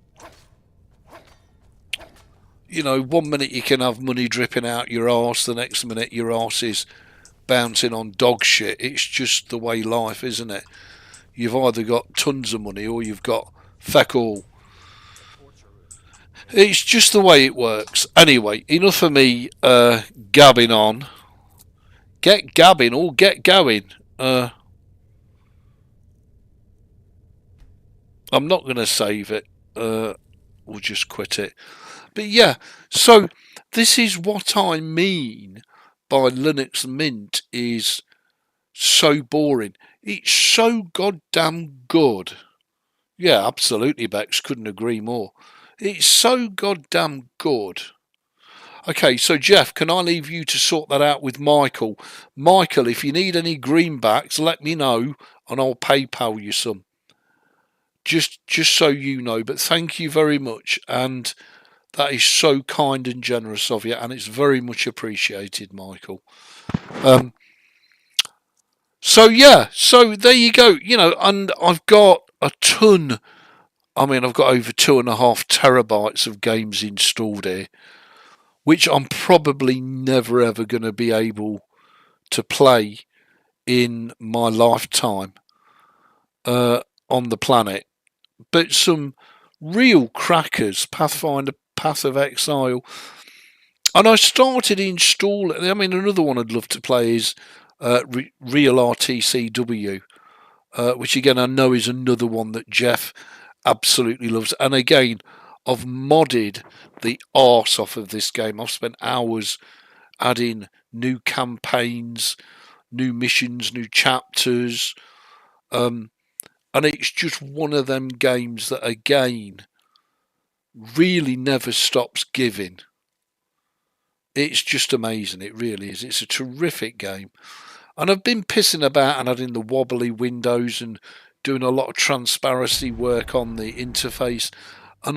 you know, 1 minute you can have money dripping out your arse, the next minute your arse is bouncing on dog shit. It's just the way life, isn't it? You've either got tons of money or you've got feck all. It's just the way it works. Anyway, enough of me gabbing on. Get gabbing or get going. I'm not going to save it. We'll just quit it. But yeah, so this is what I mean by Linux Mint is so boring. It's so goddamn good. Yeah, absolutely, Bex. Couldn't agree more. It's so goddamn good. Okay, so Jeff, can I leave you to sort that out with Michael? Michael, if you need any greenbacks, let me know and I'll PayPal you some. Just so you know. But thank you very much, and that is so kind and generous of you, and it's very much appreciated, Michael. So yeah, so there you go. You know, and I've got a ton. I mean, I've got over 2.5 terabytes of games installed here, which I'm probably never ever going to be able to play in my lifetime on the planet. But some real crackers, Pathfinder, Path of Exile. And I started installing, I mean, another one I'd love to play is Real RTCW, which again I know is another one that Jeff absolutely loves. And again, I've modded the arse off of this game. I've spent hours adding new campaigns, new missions, new chapters. And it's just one of them games that, again, really never stops giving. It's just amazing. It really is. It's a terrific game. And I've been pissing about and adding the wobbly windows and doing a lot of transparency work on the interface. And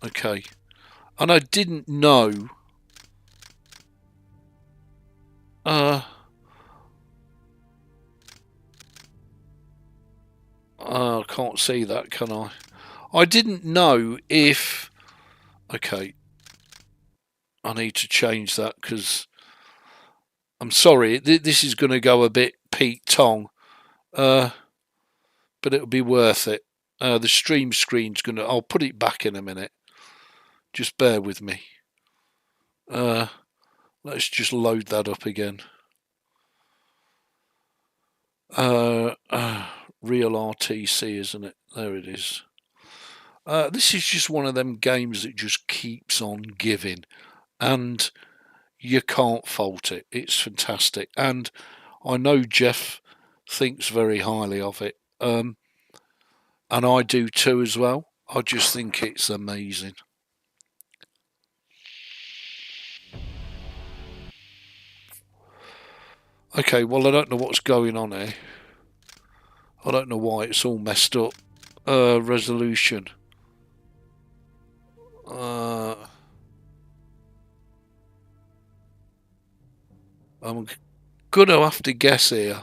okay. And I didn't know. I can't see that, can I? I didn't know if. Okay. I need to change that because I'm sorry. This is going to go a bit Pete Tong. But it'll be worth it. The stream screen's going to. I'll put it back in a minute. Just bear with me. Let's just load that up again. Real RTC, isn't it? There it is. This is just one of them games that just keeps on giving, and you can't fault it. It's fantastic, and I know Jeff thinks very highly of it, and I do too as well. I just think it's amazing. Okay, well, I don't know what's going on here. I don't know why it's all messed up. Resolution. going to have to guess here.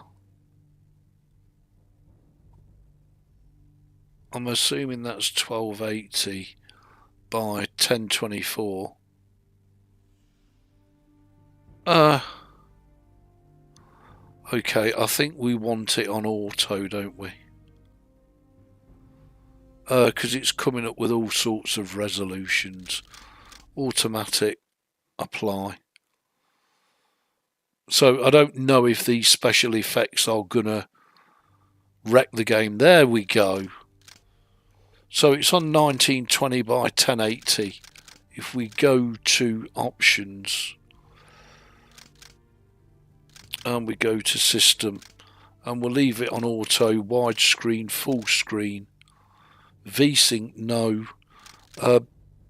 I'm assuming that's 1280 by 1024. Okay, I think we want it on auto, don't we? Because it's coming up with all sorts of resolutions. Automatic, apply. So I don't know if these special effects are gonna wreck the game. There we go. So it's on 1920 by 1080. If we go to options and we go to system and we'll leave it on auto, widescreen, full screen, VSync no,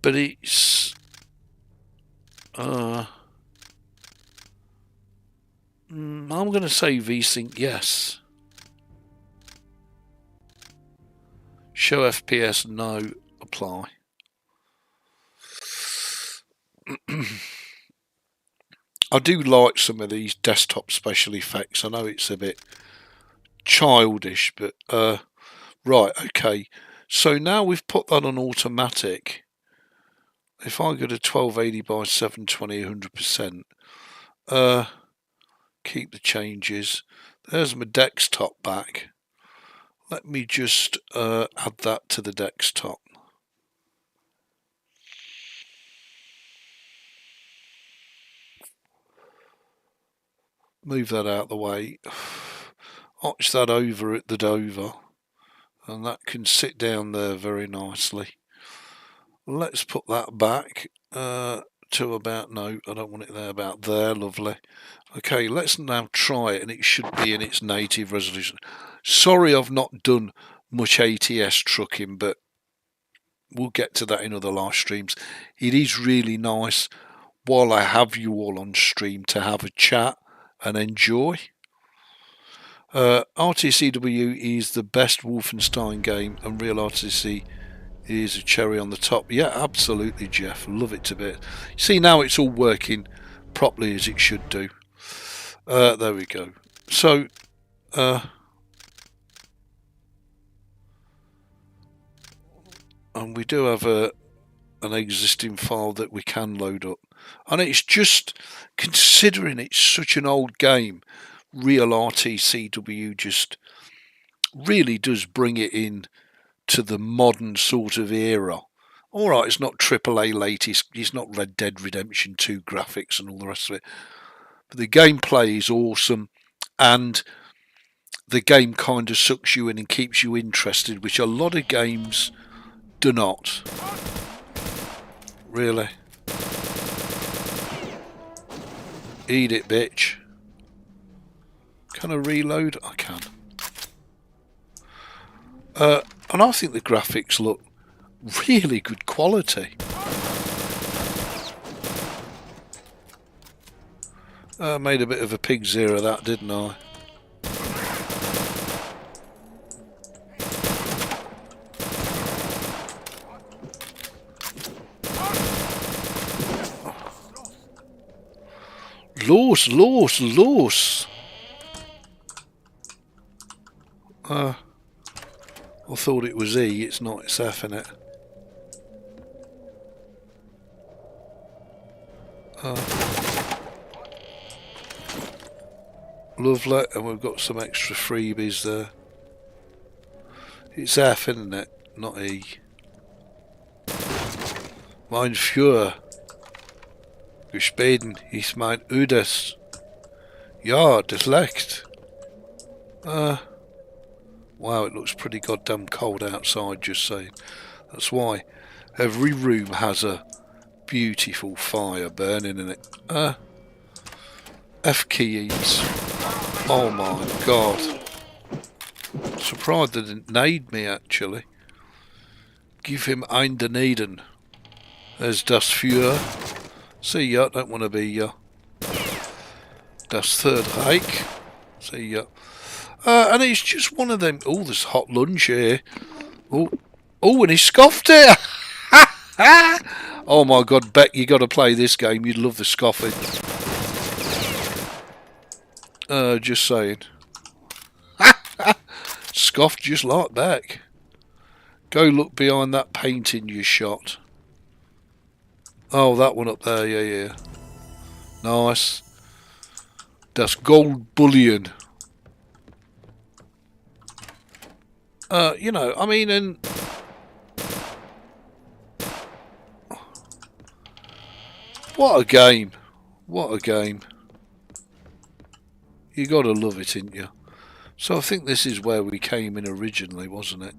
but it's I'm going to say VSync yes. Show FPS no, apply. I do like some of these desktop special effects. I know it's a bit childish, but right, okay. So now we've put that on automatic. If I go to 1280 by 720, 100%, keep the changes. There's my desktop back. Let me just add that to the desktop. Move that out of the way. Arch that over at the Dover. And that can sit down there very nicely. Let's put that back to about, no, I don't want it there, about there, lovely. Okay, let's now try it, and it should be in its native resolution. Sorry I've not done much ATS trucking, but we'll get to that in other live streams. It is really nice, while I have you all on stream, to have a chat and enjoy. RTCW is the best Wolfenstein game, and Real RTC is a cherry on the top. Yeah, absolutely, Jeff. Love it to bits. See, now it's all working properly as it should do. There we go. So, and we do have an existing file that we can load up. And it's just, considering it's such an old game, Real RTCW just really does bring it in to the modern sort of era. Alright, it's not AAA latest, it's not Red Dead Redemption 2 graphics and all the rest of it. But the gameplay is awesome, and the game kind of sucks you in and keeps you interested, which a lot of games do not. Really? Eat it, bitch. Can I reload? I can. And I think the graphics look really good quality. I made a bit of a pig's ear of that, didn't I? Los, los, los! I thought it was E, it's not, it's F in it. Lovely, and we've got some extra freebies there. It's F, isn't it? Not E. Mein Führer. Gespäden ist mein Ödes. Ja, das Licht. Wow, it looks pretty goddamn cold outside, just saying. That's why every room has a beautiful fire burning in it. F keys. Oh my god. Surprised they didn't nade me, actually. Give him ein daneben. There's das Führer. See ya, don't want to be ya. Das Third Reich. See ya. And it's just one of them. Oh, there's hot lunch here. Oh, and he scoffed it. Oh my god, Beck, you got to play this game. You'd love the scoffing. Just saying. Scoffed just like back. Go look behind that painting you shot. Oh, that one up there, yeah. Nice. That's gold bullion. You know, I mean, and what a game. What a game. You gotta love it, ain't you? So I think this is where we came in originally, wasn't it?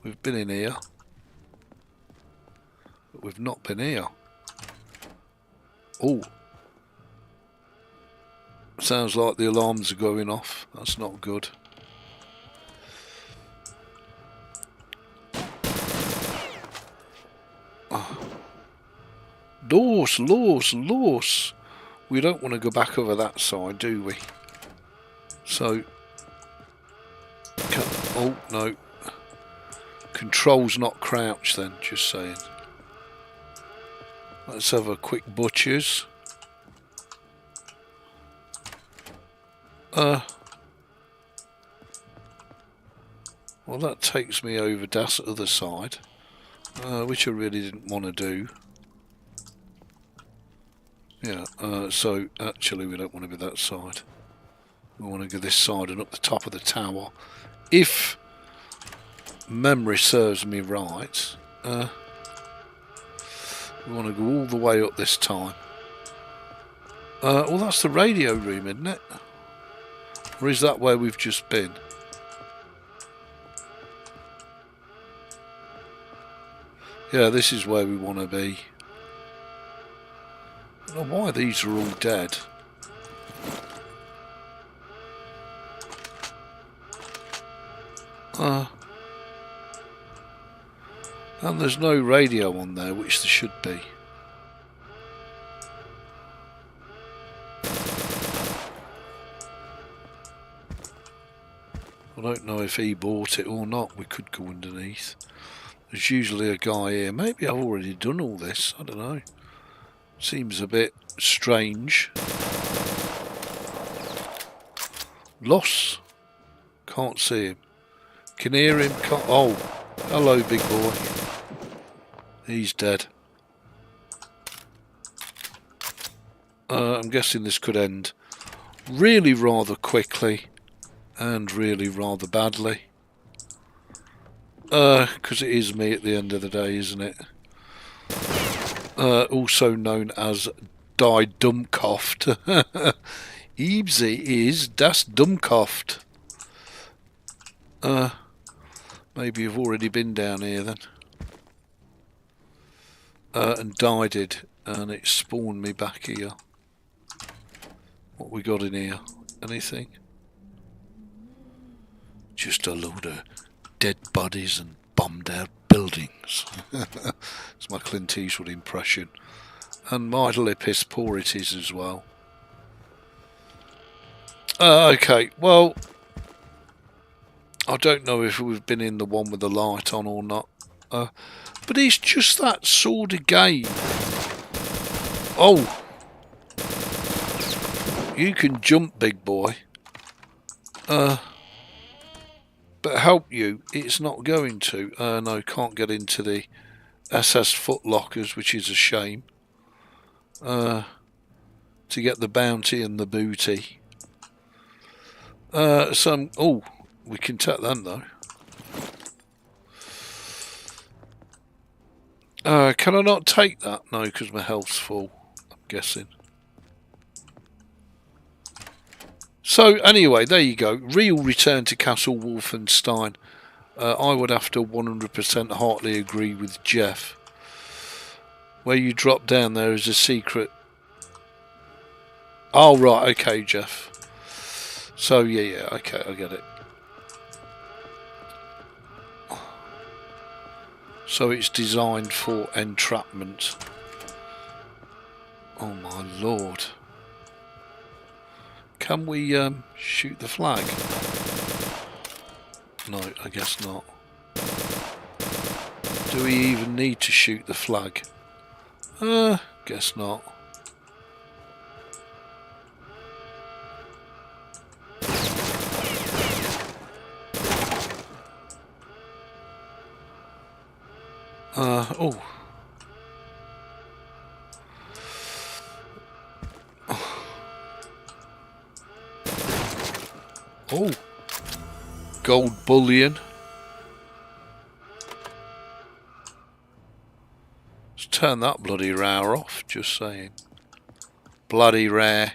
We've been in here, but we've not been here. Oh, sounds like the alarms are going off. That's not good. Loose. We don't want to go back over that side, do we? So, oh no. Control's not crouch then, just saying. Let's have a quick butchers. Well, that takes me over das other side, which I really didn't want to do. Yeah, so actually we don't want to be that side. We want to go this side and up the top of the tower. If memory serves me right, we want to go all the way up this time. Well, that's the radio room, isn't it? Or is that where we've just been? Yeah, this is where we want to be. I don't know why these are all dead. And there's no radio on there, which there should be. I don't know if he bought it or not. We could go underneath. There's usually a guy here. Maybe I've already done all this. I don't know. Seems a bit strange. Loss. Can't see him. Can hear him. Can't. Oh, hello, big boy. He's dead. I'm guessing this could end really rather quickly and really rather badly. Because it is me at the end of the day, isn't it? Also known as Die Dummkopf. Ebeez is das Dummkopf. Maybe you've already been down here then. And died it, and it spawned me back here. What we got in here? Anything? Just a load of dead bodies and bombed out buildings. It's my Clint Eastwood impression. And mightily piss poor it is as well. Okay, well, I don't know if we've been in the one with the light on or not. But it's just that sort of game. Oh! You can jump, big boy. But help you, it's not going to. No, can't get into the SS foot lockers, which is a shame. To get the bounty and the booty. Oh, we can take them though. Can I not take that? No, because my health's full, I'm guessing. So, anyway, there you go. Real return to Castle Wolfenstein. I would have to 100% heartily agree with Jeff. Where you drop down there is a secret. Oh, right, okay, Jeff. So, yeah, okay, I get it. So it's designed for entrapment. Oh my lord. Can we shoot the flag? No, I guess not. Do we even need to shoot the flag? Guess not. Oh. Oh. Gold bullion. Let's turn that bloody rare off, just saying. Bloody rare.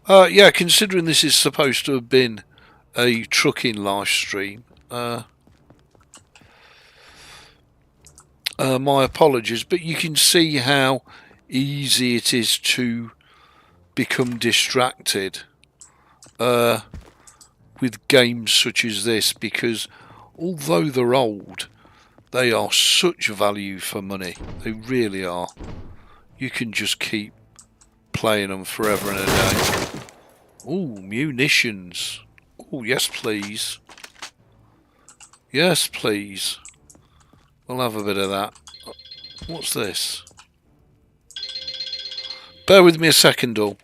Yeah, considering this is supposed to have been a trucking live stream, my apologies, but you can see how easy it is to become distracted with games such as this, because although they're old, they are such value for money. They really are. You can just keep playing them forever and a day. Ooh, munitions. Oh, yes please. Yes please. We'll have a bit of that. What's this? Bear with me a second, all.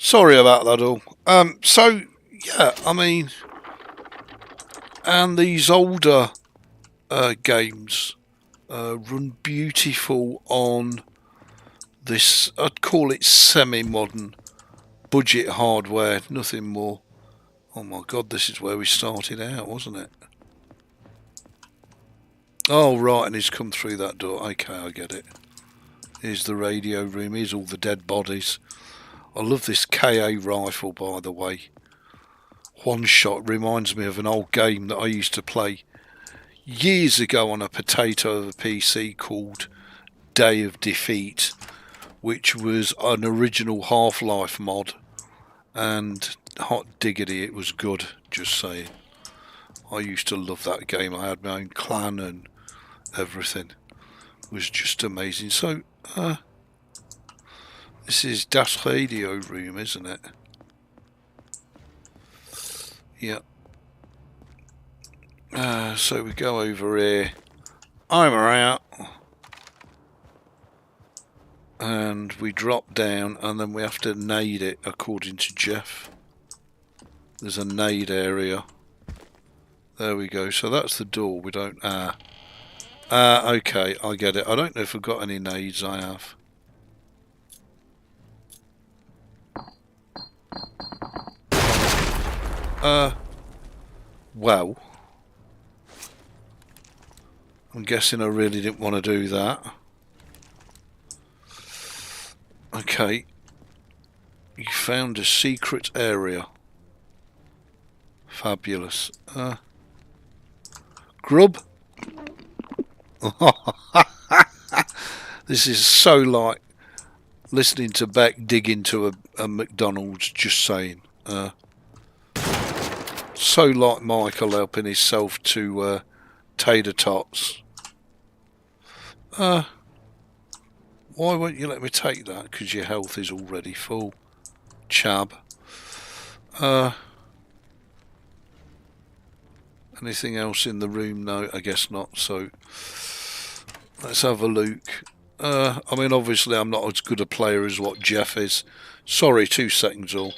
Sorry about that all. So, yeah, I mean, and these older games run beautiful on this, I'd call it semi-modern budget hardware, nothing more. Oh my god, this is where we started out, wasn't it? Oh right, and he's come through that door. Okay, I get it. Here's the radio room, here's all the dead bodies. I love this KA rifle, by the way. One shot reminds me of an old game that I used to play years ago on a potato of a PC called Day of Defeat, which was an original Half-Life mod, and hot diggity, it was good, just saying. I used to love that game. I had my own clan and everything. It was just amazing. So, this is Das Radio room, isn't it? Yeah. So we go over here. I'm out. And we drop down, and then we have to nade it, according to Jeff. There's a nade area. There we go. So that's the door. We don't... okay, I get it. I don't know if I've got any nades. I have. Well. I'm guessing I really didn't want to do that. Okay. You found a secret area. Fabulous. Grub? This is so like listening to Beck dig into a McDonald's, just saying. So like Michael helping himself to tater tots. Why won't you let me take that? Because your health is already full. Chab. Anything else in the room? No, I guess not. So let's have a look. I mean, obviously I'm not as good a player as what Jeff is. Sorry, 2 seconds all.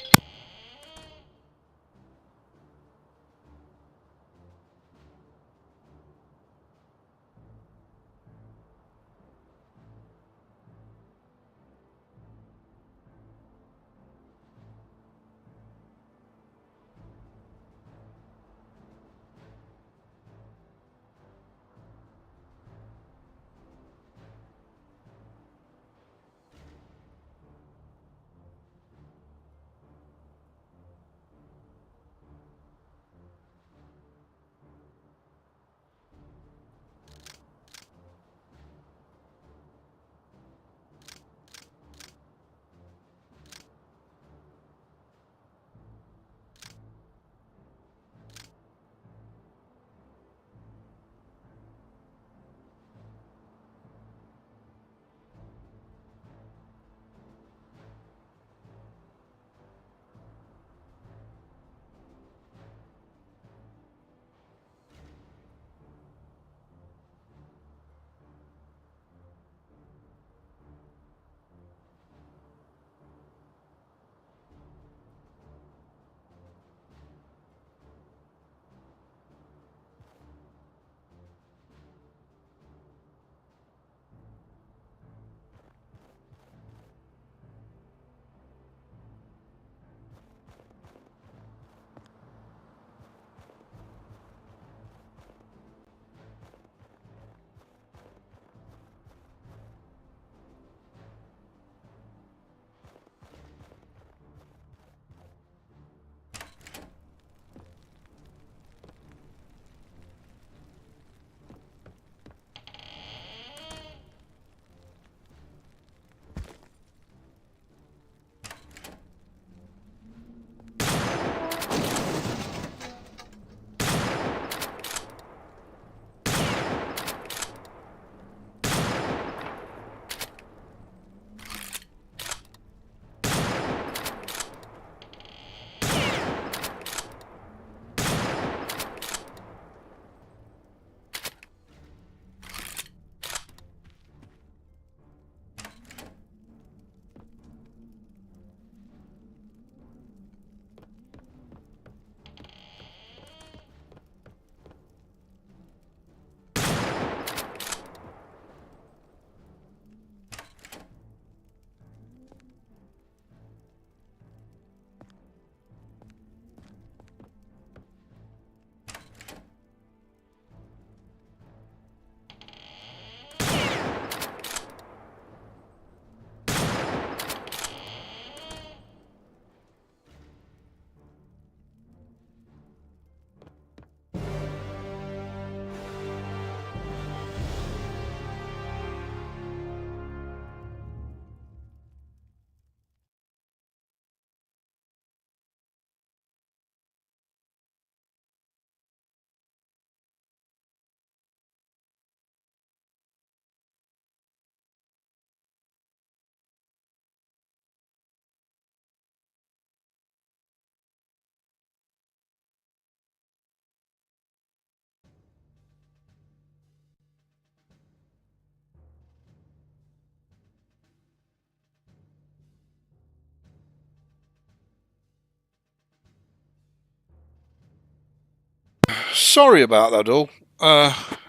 Sorry about that all.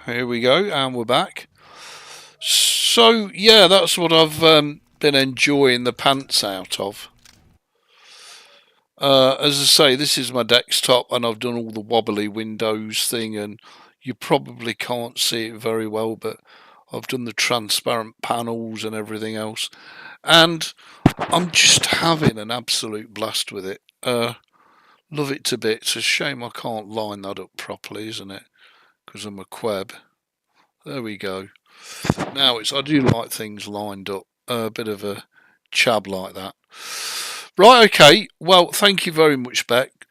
Here we go, and we're back. So yeah, that's what I've been enjoying the pants out of. As I say, this is my desktop, and I've done all the wobbly windows thing, and You probably can't see it very well, but I've done the transparent panels and everything else, and I'm just having an absolute blast with it. Love it to bits. It's a shame I can't line that up properly, isn't it? Because I'm a queb. There we go. Now I do like things lined up. A bit of a chab like that. Right, okay. Well, thank you very much, Beck.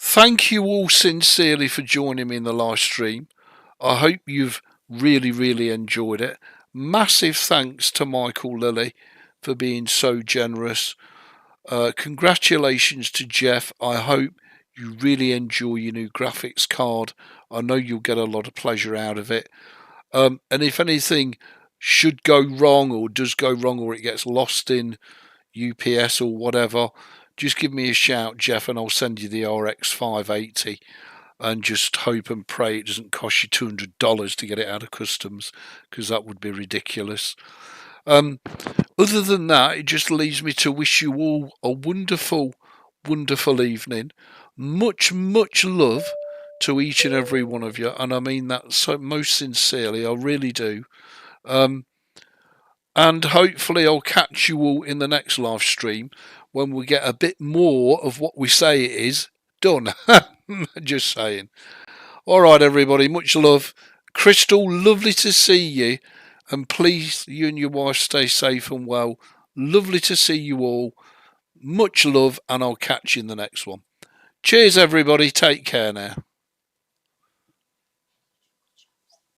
Thank you all sincerely for joining me in the live stream. I hope you've really enjoyed it. Massive thanks to Michael Lilly for being so generous. Congratulations to Jeff. I hope you really enjoy your new graphics card. I know you'll get a lot of pleasure out of it. And if anything should go wrong or does go wrong or it gets lost in UPS or whatever, just give me a shout, Jeff, and I'll send you the RX 580, and just hope and pray it doesn't cost you $200 to get it out of customs, because that would be ridiculous. Other than that, it just leaves me to wish you all a wonderful evening. Much love to each and every one of you, and I mean that so most sincerely. I really do. And hopefully I'll catch you all in the next live stream when we get a bit more of what we say it is done. Just saying. All right, everybody, much love. Crystal, lovely to see you, and please, you and your wife stay safe and well. Lovely to see you all. Much love, and I'll catch you in the next one. Cheers, everybody. Take care now.